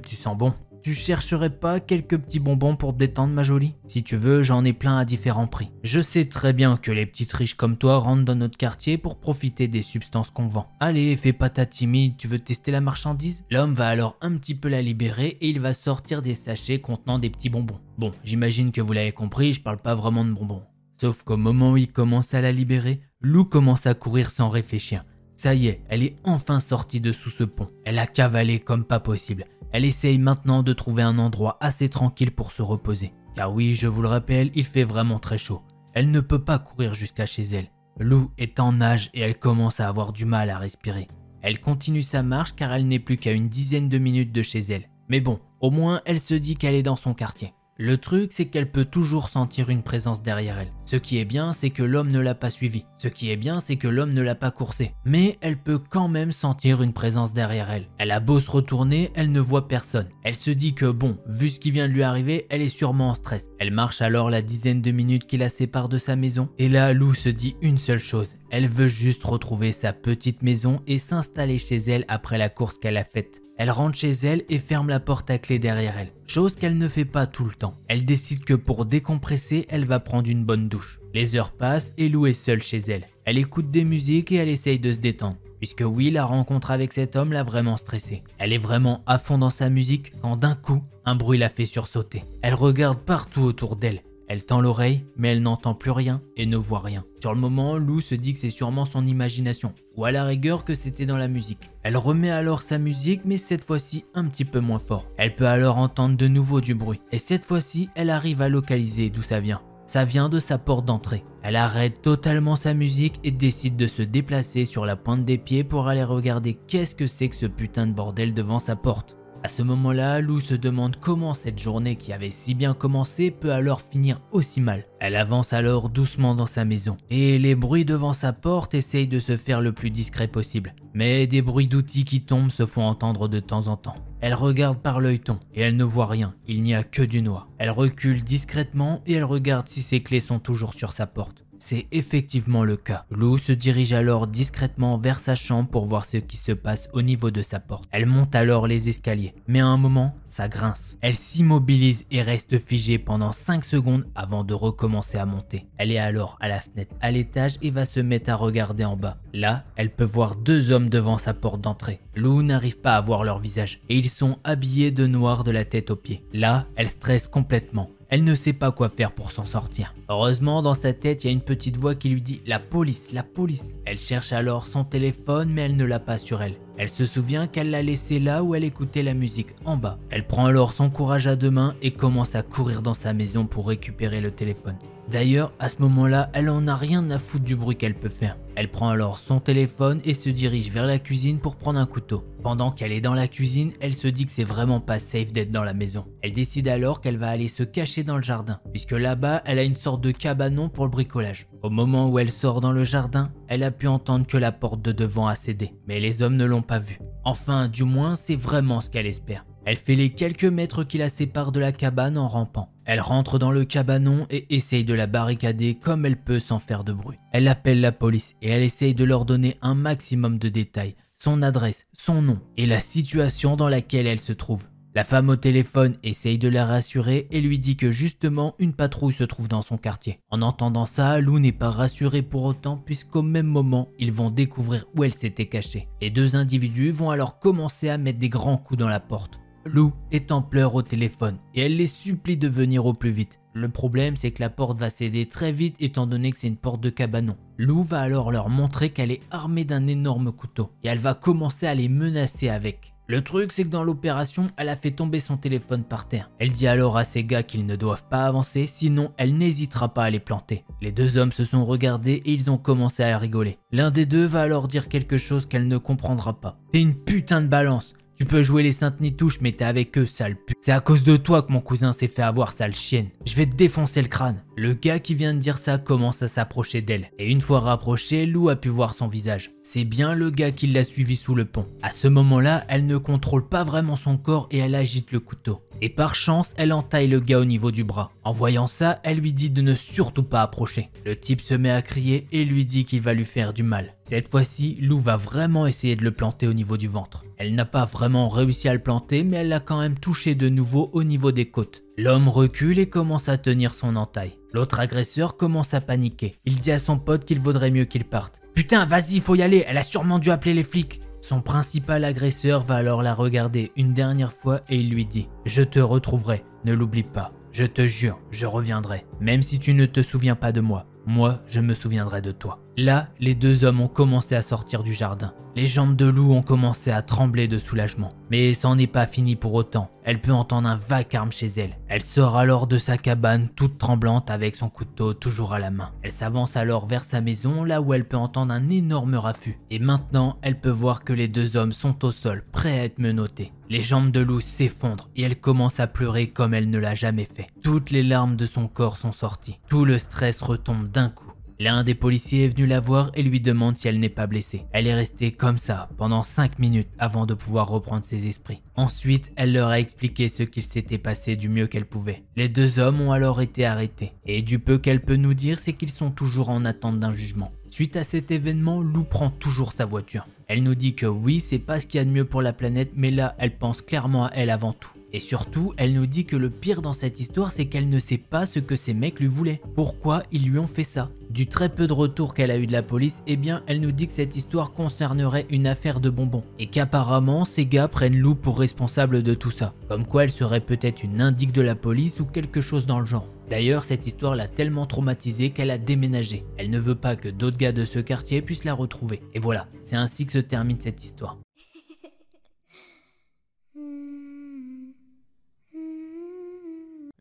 Tu sens bon ? Tu chercherais pas quelques petits bonbons pour te détendre, ma jolie? Si tu veux, j'en ai plein à différents prix. Je sais très bien que les petites riches comme toi rentrent dans notre quartier pour profiter des substances qu'on vend. Allez, fais pas ta timide, tu veux tester la marchandise? L'homme va alors un petit peu la libérer et il va sortir des sachets contenant des petits bonbons. Bon, j'imagine que vous l'avez compris, je parle pas vraiment de bonbons. Sauf qu'au moment où il commence à la libérer, Lou commence à courir sans réfléchir. Ça y est, elle est enfin sortie de sous ce pont. Elle a cavalé comme pas possible. Elle essaye maintenant de trouver un endroit assez tranquille pour se reposer. Car oui, je vous le rappelle, il fait vraiment très chaud. Elle ne peut pas courir jusqu'à chez elle. Lou est en nage et elle commence à avoir du mal à respirer. Elle continue sa marche car elle n'est plus qu'à une dizaine de minutes de chez elle. Mais bon, au moins elle se dit qu'elle est dans son quartier. Le truc, c'est qu'elle peut toujours sentir une présence derrière elle. Ce qui est bien, c'est que l'homme ne l'a pas suivie. Ce qui est bien, c'est que l'homme ne l'a pas coursée. Mais elle peut quand même sentir une présence derrière elle. Elle a beau se retourner, elle ne voit personne. Elle se dit que bon, vu ce qui vient de lui arriver, elle est sûrement en stress. Elle marche alors la dizaine de minutes qui la séparent de sa maison. Et là, Lou se dit une seule chose. Elle veut juste retrouver sa petite maison et s'installer chez elle après la course qu'elle a faite. Elle rentre chez elle et ferme la porte à clé derrière elle, chose qu'elle ne fait pas tout le temps. Elle décide que pour décompresser, elle va prendre une bonne douche. Les heures passent et Lou est seule chez elle. Elle écoute des musiques et elle essaye de se détendre. Puisque oui, la rencontre avec cet homme l'a vraiment stressée. Elle est vraiment à fond dans sa musique quand d'un coup, un bruit la fait sursauter. Elle regarde partout autour d'elle. Elle tend l'oreille, mais elle n'entend plus rien et ne voit rien. Sur le moment, Lou se dit que c'est sûrement son imagination, ou à la rigueur que c'était dans la musique. Elle remet alors sa musique, mais cette fois-ci un petit peu moins fort. Elle peut alors entendre de nouveau du bruit, et cette fois-ci, elle arrive à localiser d'où ça vient. Ça vient de sa porte d'entrée. Elle arrête totalement sa musique et décide de se déplacer sur la pointe des pieds pour aller regarder qu'est-ce que c'est que ce putain de bordel devant sa porte. À ce moment-là, Lou se demande comment cette journée qui avait si bien commencé peut alors finir aussi mal. Elle avance alors doucement dans sa maison et les bruits devant sa porte essayent de se faire le plus discret possible. Mais des bruits d'outils qui tombent se font entendre de temps en temps. Elle regarde par l'œilleton et elle ne voit rien, il n'y a que du noir. Elle recule discrètement et elle regarde si ses clés sont toujours sur sa porte. C'est effectivement le cas. Lou se dirige alors discrètement vers sa chambre pour voir ce qui se passe au niveau de sa porte. Elle monte alors les escaliers, mais à un moment, ça grince. Elle s'immobilise et reste figée pendant 5 secondes avant de recommencer à monter. Elle est alors à la fenêtre à l'étage et va se mettre à regarder en bas. Là, elle peut voir 2 hommes devant sa porte d'entrée. Lou n'arrive pas à voir leur visage et ils sont habillés de noir de la tête aux pieds. Là, elle stresse complètement. Elle ne sait pas quoi faire pour s'en sortir. Heureusement, dans sa tête, il y a une petite voix qui lui dit « La police, la police !» Elle cherche alors son téléphone, mais elle ne l'a pas sur elle. Elle se souvient qu'elle l'a laissé là où elle écoutait la musique, en bas. Elle prend alors son courage à 2 mains et commence à courir dans sa maison pour récupérer le téléphone. D'ailleurs, à ce moment-là, elle en a rien à foutre du bruit qu'elle peut faire. Elle prend alors son téléphone et se dirige vers la cuisine pour prendre un couteau. Pendant qu'elle est dans la cuisine, elle se dit que c'est vraiment pas safe d'être dans la maison. Elle décide alors qu'elle va aller se cacher dans le jardin, puisque là-bas, elle a une sorte de cabanon pour le bricolage. Au moment où elle sort dans le jardin, elle a pu entendre que la porte de devant a cédé, mais les hommes ne l'ont pas vue. Enfin, du moins, c'est vraiment ce qu'elle espère. Elle fait les quelques mètres qui la séparent de la cabane en rampant. Elle rentre dans le cabanon et essaye de la barricader comme elle peut sans faire de bruit. Elle appelle la police et elle essaye de leur donner un maximum de détails, son adresse, son nom et la situation dans laquelle elle se trouve. La femme au téléphone essaye de la rassurer et lui dit que justement une patrouille se trouve dans son quartier. En entendant ça, Lou n'est pas rassurée pour autant puisqu'au même moment, ils vont découvrir où elle s'était cachée. Les 2 individus vont alors commencer à mettre des grands coups dans la porte. Lou est en pleurs au téléphone et elle les supplie de venir au plus vite. Le problème, c'est que la porte va céder très vite étant donné que c'est une porte de cabanon. Lou va alors leur montrer qu'elle est armée d'un énorme couteau et elle va commencer à les menacer avec. Le truc, c'est que dans l'opération, elle a fait tomber son téléphone par terre. Elle dit alors à ses gars qu'ils ne doivent pas avancer, sinon elle n'hésitera pas à les planter. Les 2 hommes se sont regardés et ils ont commencé à rigoler. L'un des 2 va alors dire quelque chose qu'elle ne comprendra pas. « T'es une putain de balance !» Tu peux jouer les saintes nitouches, mais t'es avec eux, sale pute. C'est à cause de toi que mon cousin s'est fait avoir, sale chienne. Je vais te défoncer le crâne. Le gars qui vient de dire ça commence à s'approcher d'elle. Et une fois rapproché, Lou a pu voir son visage. C'est bien le gars qui l'a suivi sous le pont. À ce moment-là, elle ne contrôle pas vraiment son corps et elle agite le couteau. Et par chance, elle entaille le gars au niveau du bras. En voyant ça, elle lui dit de ne surtout pas approcher. Le type se met à crier et lui dit qu'il va lui faire du mal. Cette fois-ci, Lou va vraiment essayer de le planter au niveau du ventre. Elle n'a pas vraiment réussi à le planter, mais elle l'a quand même touché de nouveau au niveau des côtes. L'homme recule et commence à tenir son entaille. L'autre agresseur commence à paniquer. Il dit à son pote qu'il vaudrait mieux qu'il parte. « Putain, vas-y, faut y aller, elle a sûrement dû appeler les flics !» Son principal agresseur va alors la regarder une dernière fois et il lui dit « Je te retrouverai, ne l'oublie pas. Je te jure, je reviendrai. Même si tu ne te souviens pas de moi, moi, je me souviendrai de toi. » Là, les deux hommes ont commencé à sortir du jardin. Les jambes de Lou ont commencé à trembler de soulagement. Mais ça n'en est pas fini pour autant. Elle peut entendre un vacarme chez elle. Elle sort alors de sa cabane toute tremblante avec son couteau toujours à la main. Elle s'avance alors vers sa maison là où elle peut entendre un énorme raffut. Et maintenant, elle peut voir que les deux hommes sont au sol, prêts à être menottés. Les jambes de Lou s'effondrent et elle commence à pleurer comme elle ne l'a jamais fait. Toutes les larmes de son corps sont sorties. Tout le stress retombe d'un coup. L'un des policiers est venu la voir et lui demande si elle n'est pas blessée. Elle est restée comme ça pendant 5 minutes avant de pouvoir reprendre ses esprits. Ensuite, elle leur a expliqué ce qu'il s'était passé du mieux qu'elle pouvait. Les deux hommes ont alors été arrêtés. Et du peu qu'elle peut nous dire, c'est qu'ils sont toujours en attente d'un jugement. Suite à cet événement, Lou prend toujours sa voiture. Elle nous dit que oui, c'est pas ce qu'il y a de mieux pour la planète, mais là, elle pense clairement à elle avant tout. Et surtout, elle nous dit que le pire dans cette histoire, c'est qu'elle ne sait pas ce que ces mecs lui voulaient. Pourquoi ils lui ont fait ça? Du très peu de retours qu'elle a eu de la police, eh bien, elle nous dit que cette histoire concernerait une affaire de bonbons. Et qu'apparemment, ces gars prennent Lou pour responsable de tout ça. Comme quoi, elle serait peut-être une indique de la police ou quelque chose dans le genre. D'ailleurs, cette histoire l'a tellement traumatisée qu'elle a déménagé. Elle ne veut pas que d'autres gars de ce quartier puissent la retrouver. Et voilà, c'est ainsi que se termine cette histoire.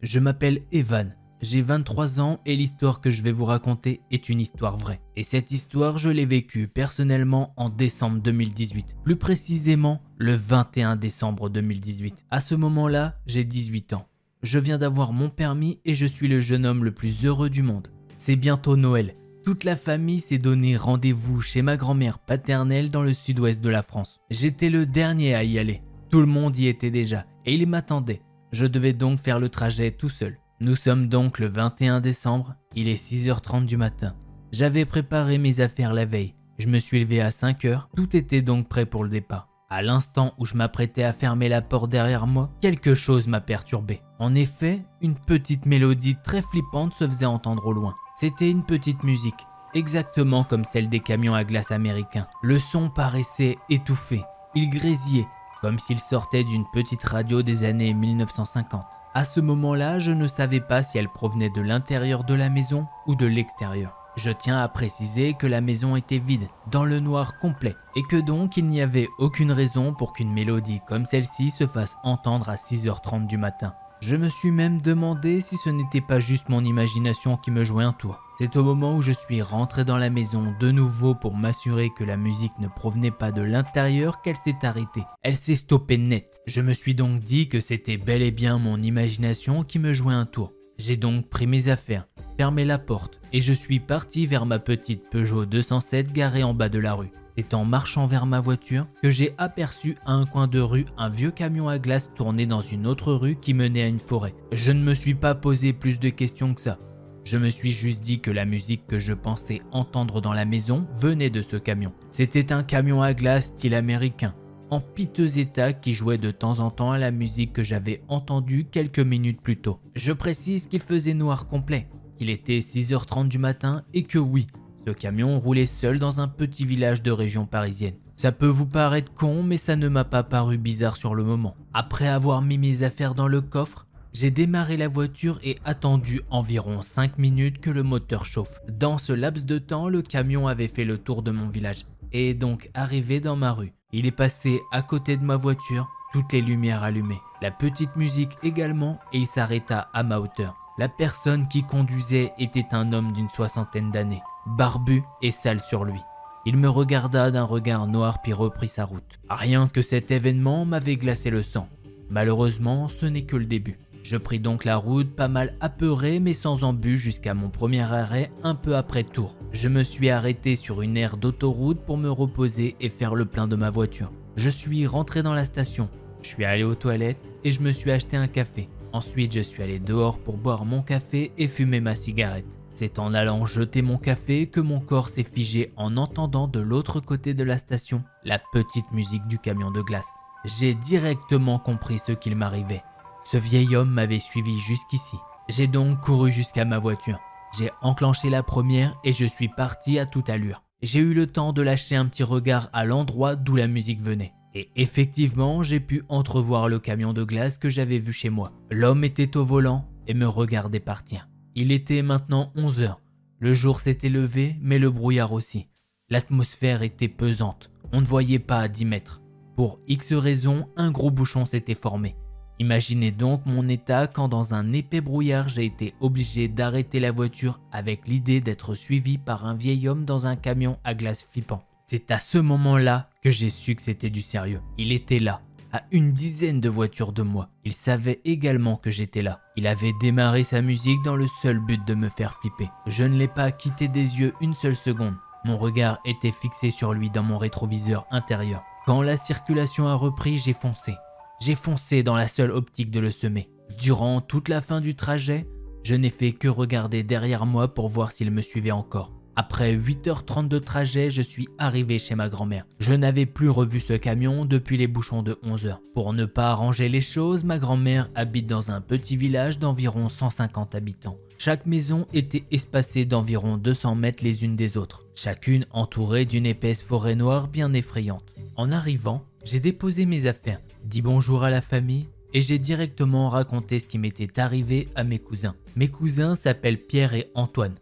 Je m'appelle Evan, j'ai 23 ans et l'histoire que je vais vous raconter est une histoire vraie. Et cette histoire, je l'ai vécue personnellement en décembre 2018, plus précisément le 21 décembre 2018. À ce moment-là, j'ai 18 ans. Je viens d'avoir mon permis et je suis le jeune homme le plus heureux du monde. C'est bientôt Noël. Toute la famille s'est donné rendez-vous chez ma grand-mère paternelle dans le sud-ouest de la France. J'étais le dernier à y aller. Tout le monde y était déjà et il m'attendait. Je devais donc faire le trajet tout seul. Nous sommes donc le 21 décembre, il est 6h30 du matin. J'avais préparé mes affaires la veille. Je me suis levé à 5h, tout était donc prêt pour le départ. À l'instant où je m'apprêtais à fermer la porte derrière moi, quelque chose m'a perturbé. En effet, une petite mélodie très flippante se faisait entendre au loin. C'était une petite musique, exactement comme celle des camions à glace américains. Le son paraissait étouffé, il grésillait, comme s'il sortait d'une petite radio des années 1950. À ce moment-là, je ne savais pas si elle provenait de l'intérieur de la maison ou de l'extérieur. Je tiens à préciser que la maison était vide, dans le noir complet, et que donc il n'y avait aucune raison pour qu'une mélodie comme celle-ci se fasse entendre à 6h30 du matin. Je me suis même demandé si ce n'était pas juste mon imagination qui me jouait un tour. C'est au moment où je suis rentré dans la maison de nouveau pour m'assurer que la musique ne provenait pas de l'intérieur qu'elle s'est arrêtée. Elle s'est stoppée net. Je me suis donc dit que c'était bel et bien mon imagination qui me jouait un tour. J'ai donc pris mes affaires, fermé la porte et je suis parti vers ma petite Peugeot 207 garée en bas de la rue. C'est en marchant vers ma voiture que j'ai aperçu à un coin de rue un vieux camion à glace tourné dans une autre rue qui menait à une forêt. Je ne me suis pas posé plus de questions que ça. Je me suis juste dit que la musique que je pensais entendre dans la maison venait de ce camion. C'était un camion à glace style américain, en piteux état qui jouait de temps en temps à la musique que j'avais entendue quelques minutes plus tôt. Je précise qu'il faisait noir complet, qu'il était 6h30 du matin et que oui, ce camion roulait seul dans un petit village de région parisienne. Ça peut vous paraître con, mais ça ne m'a pas paru bizarre sur le moment. Après avoir mis mes affaires dans le coffre, j'ai démarré la voiture et attendu environ 5 minutes que le moteur chauffe. Dans ce laps de temps, le camion avait fait le tour de mon village et est donc arrivé dans ma rue. Il est passé à côté de ma voiture, toutes les lumières allumées, la petite musique également, et il s'arrêta à ma hauteur. La personne qui conduisait était un homme d'une 60aine d'années, barbu et sale sur lui. Il me regarda d'un regard noir puis reprit sa route. Rien que cet événement m'avait glacé le sang. Malheureusement, ce n'est que le début. Je pris donc la route pas mal apeuré mais sans embûche jusqu'à mon premier arrêt un peu après Tours. Je me suis arrêté sur une aire d'autoroute pour me reposer et faire le plein de ma voiture. Je suis rentré dans la station. Je suis allé aux toilettes et je me suis acheté un café. Ensuite, je suis allé dehors pour boire mon café et fumer ma cigarette. C'est en allant jeter mon café que mon corps s'est figé en entendant de l'autre côté de la station la petite musique du camion de glace. J'ai directement compris ce qu'il m'arrivait. Ce vieil homme m'avait suivi jusqu'ici. J'ai donc couru jusqu'à ma voiture. J'ai enclenché la première et je suis parti à toute allure. J'ai eu le temps de lâcher un petit regard à l'endroit d'où la musique venait. Et effectivement, j'ai pu entrevoir le camion de glace que j'avais vu chez moi. L'homme était au volant et me regardait partir. Il était maintenant 11 h. Le jour s'était levé, mais le brouillard aussi. L'atmosphère était pesante. On ne voyait pas à 10 mètres. Pour X raisons, un gros bouchon s'était formé. Imaginez donc mon état quand dans un épais brouillard, j'ai été obligé d'arrêter la voiture avec l'idée d'être suivi par un vieil homme dans un camion à glace flippant. C'est à ce moment-là que j'ai su que c'était du sérieux. Il était là, à une dizaine de voitures de moi. Il savait également que j'étais là. Il avait démarré sa musique dans le seul but de me faire flipper. Je ne l'ai pas quitté des yeux une seule seconde. Mon regard était fixé sur lui dans mon rétroviseur intérieur. Quand la circulation a repris, j'ai foncé. J'ai foncé dans la seule optique de le semer. Durant toute la fin du trajet, je n'ai fait que regarder derrière moi pour voir s'il me suivait encore. Après 8h30 de trajet, je suis arrivé chez ma grand-mère. Je n'avais plus revu ce camion depuis les bouchons de 11 h. Pour ne pas arranger les choses, ma grand-mère habite dans un petit village d'environ 150 habitants. Chaque maison était espacée d'environ 200 mètres les unes des autres, chacune entourée d'une épaisse forêt noire bien effrayante. En arrivant, j'ai déposé mes affaires, dit bonjour à la famille et j'ai directement raconté ce qui m'était arrivé à mes cousins. Mes cousins s'appellent Pierre et Antoine.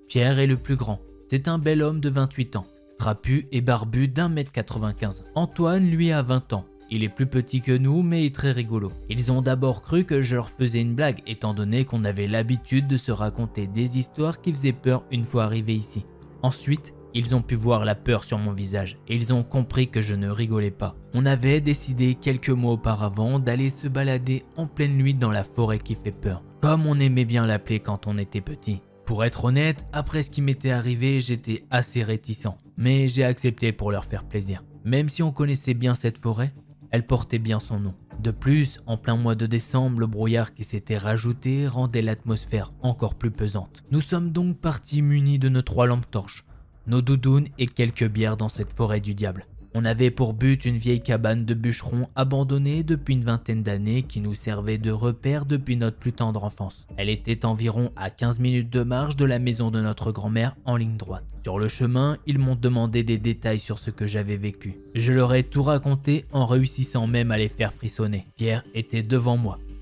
Pierre est le plus grand. C'est un bel homme de 28 ans, trapu et barbu d'1,95 m. Antoine, lui, a 20 ans. Il est plus petit que nous, mais très rigolo. Ils ont d'abord cru que je leur faisais une blague, étant donné qu'on avait l'habitude de se raconter des histoires qui faisaient peur une fois arrivés ici. Ensuite, ils ont pu voir la peur sur mon visage et ils ont compris que je ne rigolais pas. On avait décidé quelques mois auparavant d'aller se balader en pleine nuit dans la forêt qui fait peur, comme on aimait bien l'appeler quand on était petit. Pour être honnête, après ce qui m'était arrivé, j'étais assez réticent, mais j'ai accepté pour leur faire plaisir. Même si on connaissait bien cette forêt, elle portait bien son nom. De plus, en plein mois de décembre, le brouillard qui s'était rajouté rendait l'atmosphère encore plus pesante. Nous sommes donc partis munis de nos 3 lampes torches, nos doudounes et quelques bières dans cette forêt du diable. On avait pour but une vieille cabane de bûcheron abandonnée depuis une vingtaine d'années qui nous servait de repère depuis notre plus tendre enfance. Elle était environ à 15 minutes de marche de la maison de notre grand-mère en ligne droite. Sur le chemin, ils m'ont demandé des détails sur ce que j'avais vécu. Je leur ai tout raconté en réussissant même à les faire frissonner. Pierre était devant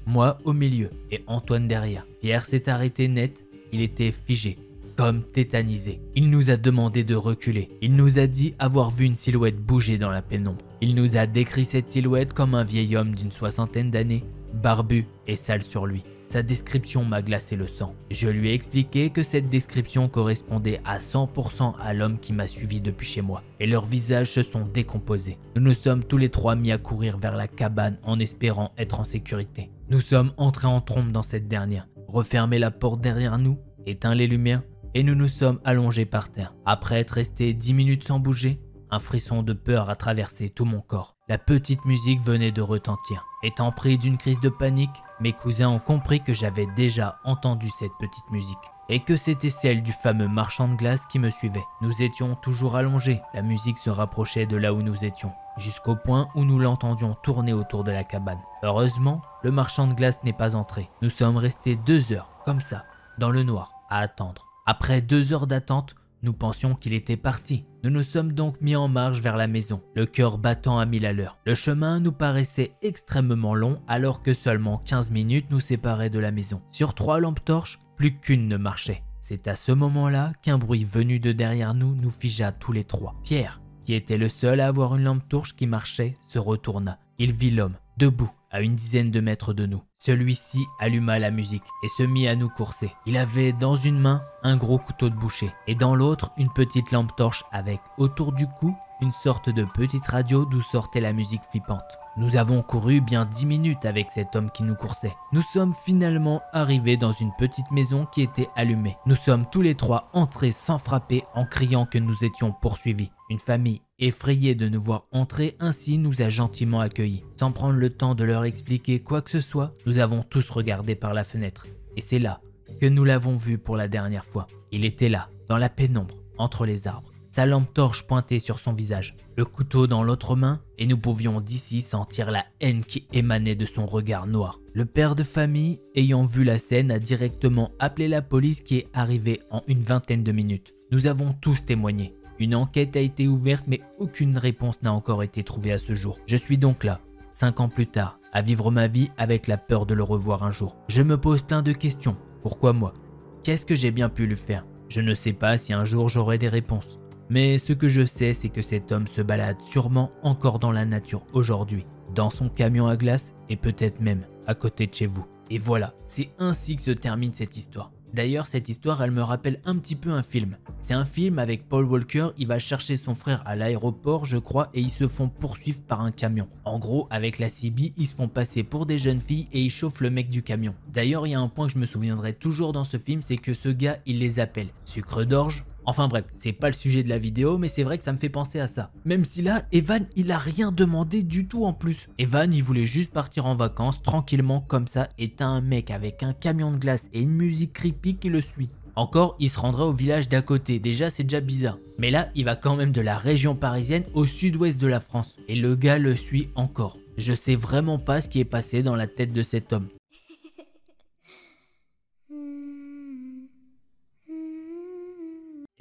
moi au milieu et Antoine derrière. Pierre s'est arrêté net, il était figé. Comme tétanisé. Il nous a demandé de reculer. Il nous a dit avoir vu une silhouette bouger dans la pénombre. Il nous a décrit cette silhouette comme un vieil homme d'une 60aine d'années, barbu et sale sur lui. Sa description m'a glacé le sang. Je lui ai expliqué que cette description correspondait à 100% à l'homme qui m'a suivi depuis chez moi. Et leurs visages se sont décomposés. Nous nous sommes tous les 3 mis à courir vers la cabane en espérant être en sécurité. Nous sommes entrés en trompe dans cette dernière, refermé la porte derrière nous, éteint les lumières, et nous nous sommes allongés par terre. Après être restés 10 minutes sans bouger, un frisson de peur a traversé tout mon corps. La petite musique venait de retentir. Étant pris d'une crise de panique, mes cousins ont compris que j'avais déjà entendu cette petite musique et que c'était celle du fameux marchand de glace qui me suivait. Nous étions toujours allongés, la musique se rapprochait de là où nous étions, jusqu'au point où nous l'entendions tourner autour de la cabane. Heureusement, le marchand de glace n'est pas entré. Nous sommes restés 2 heures, comme ça, dans le noir, à attendre. Après 2 heures d'attente, nous pensions qu'il était parti. Nous nous sommes donc mis en marche vers la maison, le cœur battant à 1000 à l'heure. Le chemin nous paraissait extrêmement long alors que seulement 15 minutes nous séparaient de la maison. Sur 3 lampes torches, plus qu'une ne marchait. C'est à ce moment-là qu'un bruit venu de derrière nous figea tous les 3. Pierre, qui était le seul à avoir une lampe torche qui marchait, se retourna. Il vit l'homme, debout, à une dizaine de mètres de nous. Celui-ci alluma la musique et se mit à nous courser. Il avait dans une main un gros couteau de boucher et dans l'autre une petite lampe torche avec autour du cou une sorte de petite radio d'où sortait la musique flippante. Nous avons couru bien 10 minutes avec cet homme qui nous coursait. Nous sommes finalement arrivés dans une petite maison qui était allumée. Nous sommes tous les 3 entrés sans frapper en criant que nous étions poursuivis. Une famille effrayée de nous voir entrer ainsi nous a gentiment accueillis. Sans prendre le temps de leur expliquer quoi que ce soit, nous avons tous regardé par la fenêtre. Et c'est là que nous l'avons vu pour la dernière fois. Il était là, dans la pénombre, entre les arbres. Sa lampe torche pointée sur son visage, le couteau dans l'autre main, et nous pouvions d'ici sentir la haine qui émanait de son regard noir. Le père de famille, ayant vu la scène, a directement appelé la police qui est arrivée en une vingtaine de minutes. Nous avons tous témoigné. Une enquête a été ouverte mais aucune réponse n'a encore été trouvée à ce jour. Je suis donc là, 5 ans plus tard, à vivre ma vie avec la peur de le revoir un jour. Je me pose plein de questions. Pourquoi moi? Qu'est-ce que j'ai bien pu lui faire? Je ne sais pas si un jour j'aurai des réponses. Mais ce que je sais, c'est que cet homme se balade sûrement encore dans la nature aujourd'hui, dans son camion à glace et peut-être même à côté de chez vous. Et voilà, c'est ainsi que se termine cette histoire. D'ailleurs, cette histoire, elle me rappelle un petit peu un film. C'est un film avec Paul Walker, il va chercher son frère à l'aéroport, je crois, et ils se font poursuivre par un camion. En gros, avec la CB, ils se font passer pour des jeunes filles et ils chauffent le mec du camion. D'ailleurs, il y a un point que je me souviendrai toujours dans ce film, c'est que ce gars, il les appelle sucre d'orge. Enfin bref, c'est pas le sujet de la vidéo, mais c'est vrai que ça me fait penser à ça. Même si là, Evan, il a rien demandé du tout en plus. Evan, il voulait juste partir en vacances tranquillement comme ça, et t'as un mec avec un camion de glace et une musique creepy qui le suit. Encore, il se rendra au village d'à côté, déjà c'est déjà bizarre. Mais là, il va quand même de la région parisienne au sud-ouest de la France. Et le gars le suit encore. Je sais vraiment pas ce qui est passé dans la tête de cet homme.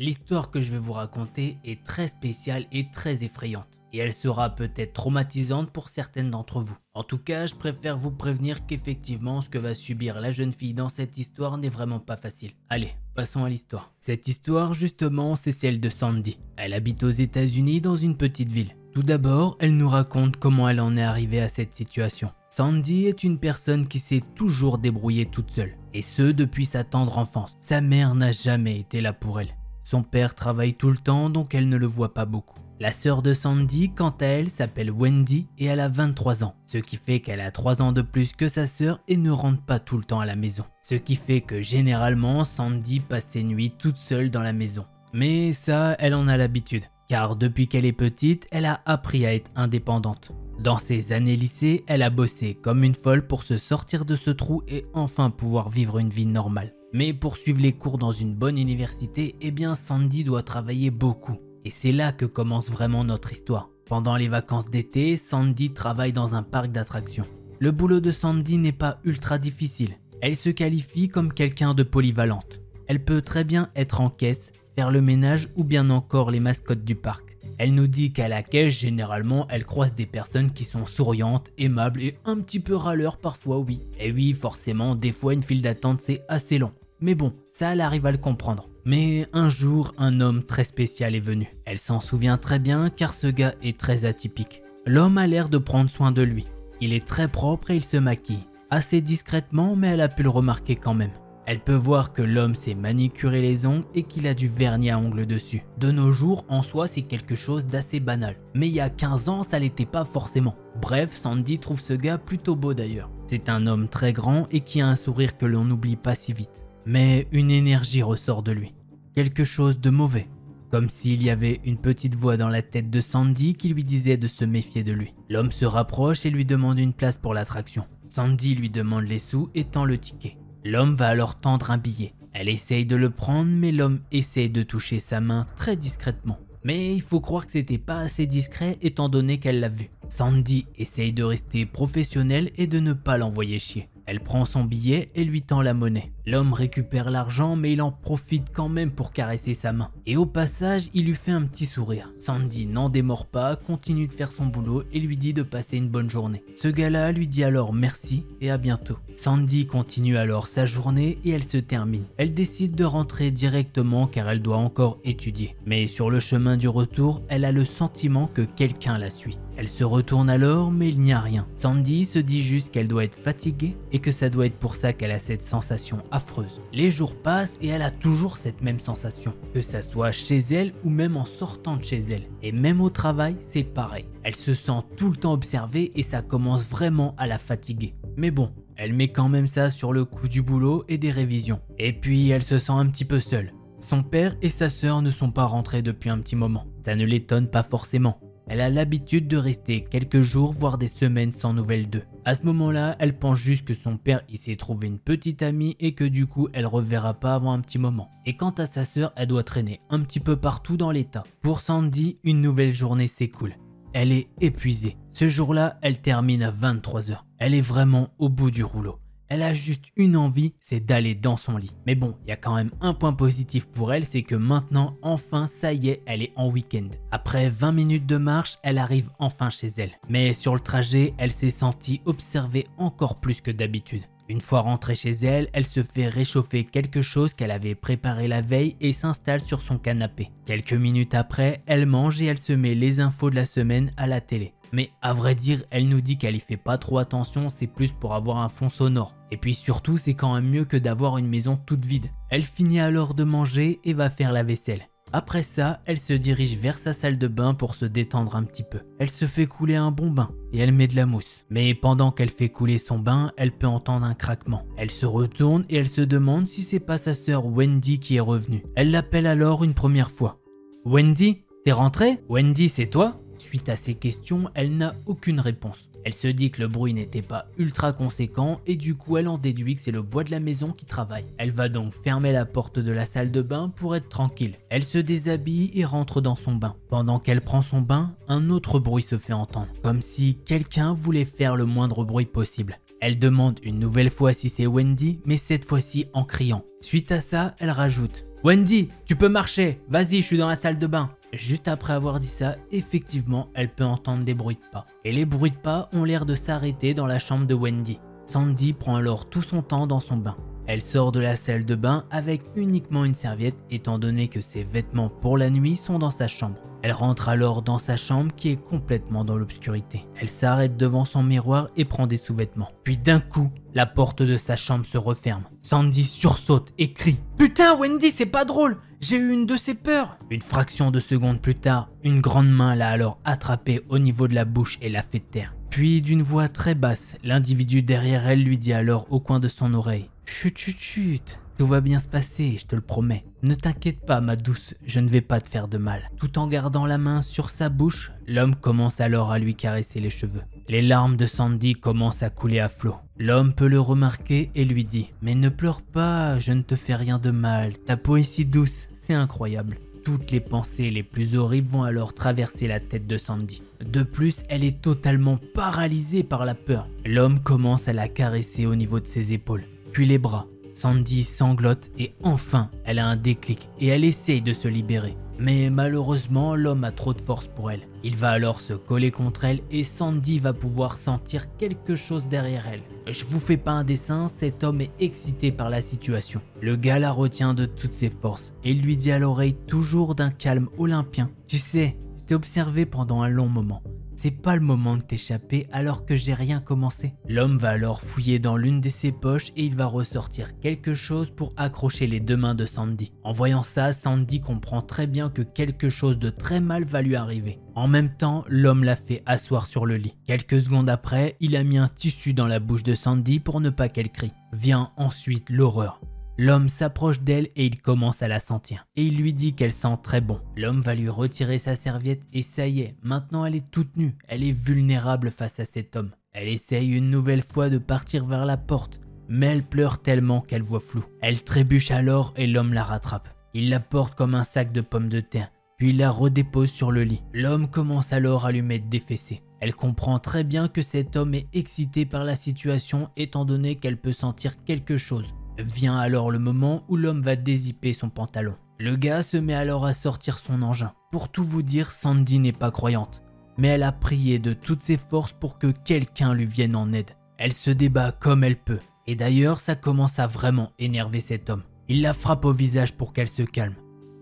L'histoire que je vais vous raconter est très spéciale et très effrayante. Et elle sera peut-être traumatisante pour certaines d'entre vous. En tout cas, je préfère vous prévenir qu'effectivement, ce que va subir la jeune fille dans cette histoire n'est vraiment pas facile. Allez, passons à l'histoire. Cette histoire, justement, c'est celle de Sandy. Elle habite aux États-Unis dans une petite ville. Tout d'abord, elle nous raconte comment elle en est arrivée à cette situation. Sandy est une personne qui s'est toujours débrouillée toute seule. Et ce, depuis sa tendre enfance. Sa mère n'a jamais été là pour elle. Son père travaille tout le temps, donc elle ne le voit pas beaucoup. La sœur de Sandy, quant à elle, s'appelle Wendy et elle a 23 ans. Ce qui fait qu'elle a 3 ans de plus que sa sœur et ne rentre pas tout le temps à la maison. Ce qui fait que généralement, Sandy passe ses nuits toute seule dans la maison. Mais ça, elle en a l'habitude. Car depuis qu'elle est petite, elle a appris à être indépendante. Dans ses années lycée, elle a bossé comme une folle pour se sortir de ce trou et enfin pouvoir vivre une vie normale. Mais pour suivre les cours dans une bonne université, eh bien Sandy doit travailler beaucoup. Et c'est là que commence vraiment notre histoire. Pendant les vacances d'été, Sandy travaille dans un parc d'attractions. Le boulot de Sandy n'est pas ultra difficile. Elle se qualifie comme quelqu'un de polyvalente. Elle peut très bien être en caisse, faire le ménage ou bien encore les mascottes du parc. Elle nous dit qu'à la caisse, généralement, elle croise des personnes qui sont souriantes, aimables et un petit peu râleurs parfois, oui. Et oui, forcément, des fois une file d'attente c'est assez long. Mais bon, ça elle arrive à le comprendre. Mais un jour, un homme très spécial est venu. Elle s'en souvient très bien car ce gars est très atypique. L'homme a l'air de prendre soin de lui. Il est très propre et il se maquille. Assez discrètement, mais elle a pu le remarquer quand même. Elle peut voir que l'homme s'est manicuré les ongles et qu'il a du vernis à ongles dessus. De nos jours, en soi, c'est quelque chose d'assez banal. Mais il y a 15 ans, ça l'était pas forcément. Bref, Sandy trouve ce gars plutôt beau d'ailleurs. C'est un homme très grand et qui a un sourire que l'on n'oublie pas si vite. Mais une énergie ressort de lui. Quelque chose de mauvais. Comme s'il y avait une petite voix dans la tête de Sandy qui lui disait de se méfier de lui. L'homme se rapproche et lui demande une place pour l'attraction. Sandy lui demande les sous et tend le ticket. L'homme va alors tendre un billet. Elle essaye de le prendre mais l'homme essaye de toucher sa main très discrètement. Mais il faut croire que c'était pas assez discret étant donné qu'elle l'a vu. Sandy essaye de rester professionnelle et de ne pas l'envoyer chier. Elle prend son billet et lui tend la monnaie. L'homme récupère l'argent mais il en profite quand même pour caresser sa main. Et au passage, il lui fait un petit sourire. Sandy n'en démord pas, continue de faire son boulot et lui dit de passer une bonne journée. Ce gars-là lui dit alors merci et à bientôt. Sandy continue alors sa journée et elle se termine. Elle décide de rentrer directement car elle doit encore étudier. Mais sur le chemin du retour, elle a le sentiment que quelqu'un la suit. Elle se retourne alors mais il n'y a rien. Sandy se dit juste qu'elle doit être fatiguée et que ça doit être pour ça qu'elle a cette sensation affreuse. Les jours passent et elle a toujours cette même sensation. Que ça soit chez elle ou même en sortant de chez elle. Et même au travail, c'est pareil. Elle se sent tout le temps observée et ça commence vraiment à la fatiguer. Mais bon, elle met quand même ça sur le coup du boulot et des révisions. Et puis elle se sent un petit peu seule. Son père et sa sœur ne sont pas rentrés depuis un petit moment. Ça ne l'étonne pas forcément. Elle a l'habitude de rester quelques jours voire des semaines sans nouvelles d'eux. À ce moment-là, elle pense juste que son père il s'est trouvé une petite amie et que du coup elle reverra pas avant un petit moment. Et quant à sa sœur, elle doit traîner un petit peu partout dans l'état. Pour Sandy, une nouvelle journée s'écoule. Elle est épuisée. Ce jour-là, elle termine à 23 h. Elle est vraiment au bout du rouleau. Elle a juste une envie, c'est d'aller dans son lit. Mais bon, il y a quand même un point positif pour elle, c'est que maintenant, enfin, ça y est, elle est en week-end. Après 20 minutes de marche, elle arrive enfin chez elle. Mais sur le trajet, elle s'est sentie observée encore plus que d'habitude. Une fois rentrée chez elle, elle se fait réchauffer quelque chose qu'elle avait préparé la veille et s'installe sur son canapé. Quelques minutes après, elle mange et elle se met les infos de la semaine à la télé. Mais à vrai dire, elle nous dit qu'elle y fait pas trop attention, c'est plus pour avoir un fond sonore. Et puis surtout, c'est quand même mieux que d'avoir une maison toute vide. Elle finit alors de manger et va faire la vaisselle. Après ça, elle se dirige vers sa salle de bain pour se détendre un petit peu. Elle se fait couler un bon bain et elle met de la mousse. Mais pendant qu'elle fait couler son bain, elle peut entendre un craquement. Elle se retourne et elle se demande si c'est pas sa sœur Wendy qui est revenue. Elle l'appelle alors une première fois. « Wendy, t'es rentrée ? Wendy, c'est toi ?» Suite à ces questions, elle n'a aucune réponse. Elle se dit que le bruit n'était pas ultra conséquent et du coup elle en déduit que c'est le bois de la maison qui travaille. Elle va donc fermer la porte de la salle de bain pour être tranquille. Elle se déshabille et rentre dans son bain. Pendant qu'elle prend son bain, un autre bruit se fait entendre, comme si quelqu'un voulait faire le moindre bruit possible. Elle demande une nouvelle fois si c'est Wendy, mais cette fois-ci en criant. Suite à ça, elle rajoute « Wendy, tu peux marcher, vas-y, je suis dans la salle de bain ». Juste après avoir dit ça, effectivement, elle peut entendre des bruits de pas. Et les bruits de pas ont l'air de s'arrêter dans la chambre de Wendy. Sandy prend alors tout son temps dans son bain. Elle sort de la salle de bain avec uniquement une serviette étant donné que ses vêtements pour la nuit sont dans sa chambre. Elle rentre alors dans sa chambre qui est complètement dans l'obscurité. Elle s'arrête devant son miroir et prend des sous-vêtements. Puis d'un coup, la porte de sa chambre se referme. Sandy sursaute et crie « Putain Wendy, c'est pas drôle, j'ai eu une de ces peurs !» Une fraction de seconde plus tard, une grande main l'a alors attrapée au niveau de la bouche et l'a fait taire. Puis d'une voix très basse, l'individu derrière elle lui dit alors au coin de son oreille « Chut chut chut, tout va bien se passer, je te le promets. Ne t'inquiète pas ma douce, je ne vais pas te faire de mal. » Tout en gardant la main sur sa bouche, l'homme commence alors à lui caresser les cheveux. Les larmes de Sandy commencent à couler à flot. L'homme peut le remarquer et lui dit « Mais ne pleure pas, je ne te fais rien de mal, ta peau est si douce, c'est incroyable. » Toutes les pensées les plus horribles vont alors traverser la tête de Sandy. De plus, elle est totalement paralysée par la peur. L'homme commence à la caresser au niveau de ses épaules, puis les bras. Sandy sanglote et enfin, elle a un déclic et elle essaye de se libérer. Mais malheureusement, l'homme a trop de force pour elle. Il va alors se coller contre elle et Sandy va pouvoir sentir quelque chose derrière elle. Je vous fais pas un dessin, cet homme est excité par la situation. Le gars la retient de toutes ses forces et lui dit à l'oreille toujours d'un calme olympien. « Tu sais, je t'ai observé pendant un long moment. C'est pas le moment de t'échapper alors que j'ai rien commencé. » L'homme va alors fouiller dans l'une de ses poches et il va ressortir quelque chose pour accrocher les deux mains de Sandy. En voyant ça, Sandy comprend très bien que quelque chose de très mal va lui arriver. En même temps, l'homme la fait asseoir sur le lit. Quelques secondes après, il a mis un tissu dans la bouche de Sandy pour ne pas qu'elle crie. Vient ensuite l'horreur. L'homme s'approche d'elle et il commence à la sentir. Et il lui dit qu'elle sent très bon. L'homme va lui retirer sa serviette et ça y est, maintenant elle est toute nue. Elle est vulnérable face à cet homme. Elle essaye une nouvelle fois de partir vers la porte, mais elle pleure tellement qu'elle voit flou. Elle trébuche alors et l'homme la rattrape. Il la porte comme un sac de pommes de terre, puis il la redépose sur le lit. L'homme commence alors à lui mettre des fessées. Elle comprend très bien que cet homme est excité par la situation étant donné qu'elle peut sentir quelque chose. Vient alors le moment où l'homme va dézipper son pantalon. Le gars se met alors à sortir son engin. Pour tout vous dire, Sandy n'est pas croyante, mais elle a prié de toutes ses forces pour que quelqu'un lui vienne en aide. Elle se débat comme elle peut, et d'ailleurs ça commence à vraiment énerver cet homme. Il la frappe au visage pour qu'elle se calme.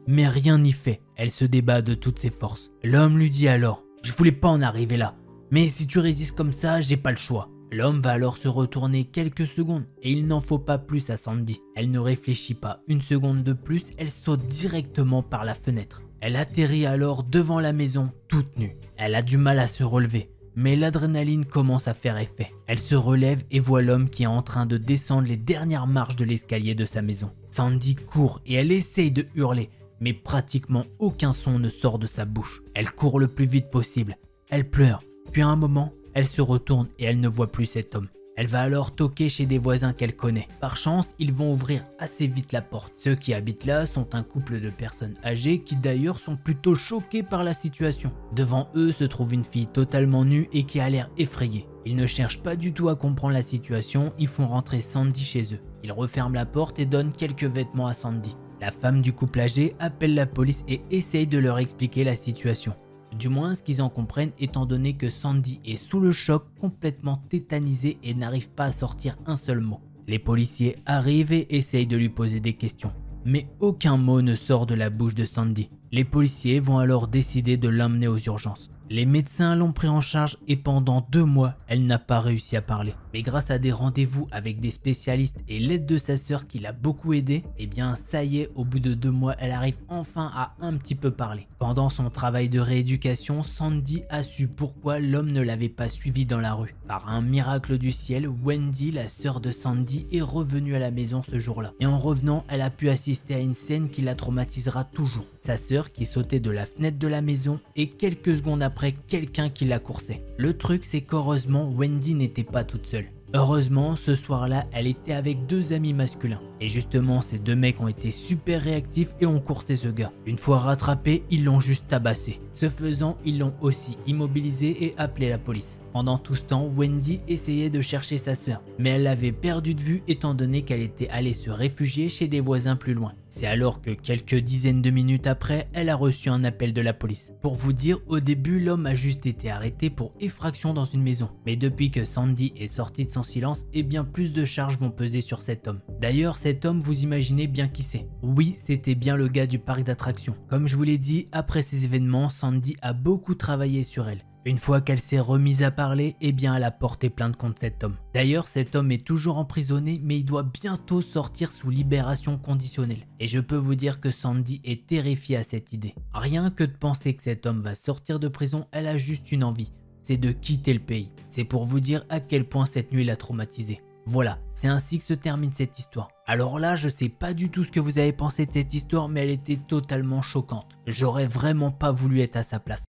Mais rien n'y fait, elle se débat de toutes ses forces. L'homme lui dit alors « Je voulais pas en arriver là, mais si tu résistes comme ça, j'ai pas le choix. » L'homme va alors se retourner quelques secondes et il n'en faut pas plus à Sandy. Elle ne réfléchit pas une seconde de plus, elle saute directement par la fenêtre. Elle atterrit alors devant la maison toute nue. Elle a du mal à se relever, mais l'adrénaline commence à faire effet. Elle se relève et voit l'homme qui est en train de descendre les dernières marches de l'escalier de sa maison. Sandy court et elle essaye de hurler, mais pratiquement aucun son ne sort de sa bouche. Elle court le plus vite possible, elle pleure, puis à un moment, elle se retourne et elle ne voit plus cet homme. Elle va alors toquer chez des voisins qu'elle connaît. Par chance, ils vont ouvrir assez vite la porte. Ceux qui habitent là sont un couple de personnes âgées qui d'ailleurs sont plutôt choqués par la situation. Devant eux se trouve une fille totalement nue et qui a l'air effrayée. Ils ne cherchent pas du tout à comprendre la situation, ils font rentrer Sandy chez eux. Ils referment la porte et donnent quelques vêtements à Sandy. La femme du couple âgé appelle la police et essaye de leur expliquer la situation. Du moins ce qu'ils en comprennent étant donné que Sandy est sous le choc, complètement tétanisée et n'arrive pas à sortir un seul mot. Les policiers arrivent et essayent de lui poser des questions. Mais aucun mot ne sort de la bouche de Sandy. Les policiers vont alors décider de l'emmener aux urgences. Les médecins l'ont pris en charge et pendant 2 mois, elle n'a pas réussi à parler. Mais grâce à des rendez-vous avec des spécialistes et l'aide de sa sœur qui l'a beaucoup aidée, eh bien ça y est, au bout de 2 mois, elle arrive enfin à un petit peu parler. Pendant son travail de rééducation, Sandy a su pourquoi l'homme ne l'avait pas suivi dans la rue. Par un miracle du ciel, Wendy, la sœur de Sandy, est revenue à la maison ce jour-là. Et en revenant, elle a pu assister à une scène qui la traumatisera toujours. Sa sœur qui sautait de la fenêtre de la maison et quelques secondes après, quelqu'un qui la coursait. Le truc, c'est qu'heureusement, Wendy n'était pas toute seule. Heureusement, ce soir-là, elle était avec 2 amis masculins. Et justement, ces 2 mecs ont été super réactifs et ont coursé ce gars. Une fois rattrapé, ils l'ont juste tabassé. Ce faisant, ils l'ont aussi immobilisé et appelé la police. Pendant tout ce temps, Wendy essayait de chercher sa sœur, mais elle l'avait perdue de vue étant donné qu'elle était allée se réfugier chez des voisins plus loin. C'est alors que quelques dizaines de minutes après, elle a reçu un appel de la police. Pour vous dire, au début, l'homme a juste été arrêté pour effraction dans une maison. Mais depuis que Sandy est sortie de son silence, eh bien plus de charges vont peser sur cet homme. D'ailleurs, cet homme, vous imaginez bien qui c'est. Oui, c'était bien le gars du parc d'attractions. Comme je vous l'ai dit, après ces événements, Sandy a beaucoup travaillé sur elle. Une fois qu'elle s'est remise à parler, eh bien elle a porté plainte contre cet homme. D'ailleurs, cet homme est toujours emprisonné, mais il doit bientôt sortir sous libération conditionnelle. Et je peux vous dire que Sandy est terrifiée à cette idée. Rien que de penser que cet homme va sortir de prison, elle a juste une envie, c'est de quitter le pays. C'est pour vous dire à quel point cette nuit l'a traumatisée. Voilà, c'est ainsi que se termine cette histoire. Alors là, je sais pas du tout ce que vous avez pensé de cette histoire, mais elle était totalement choquante. J'aurais vraiment pas voulu être à sa place.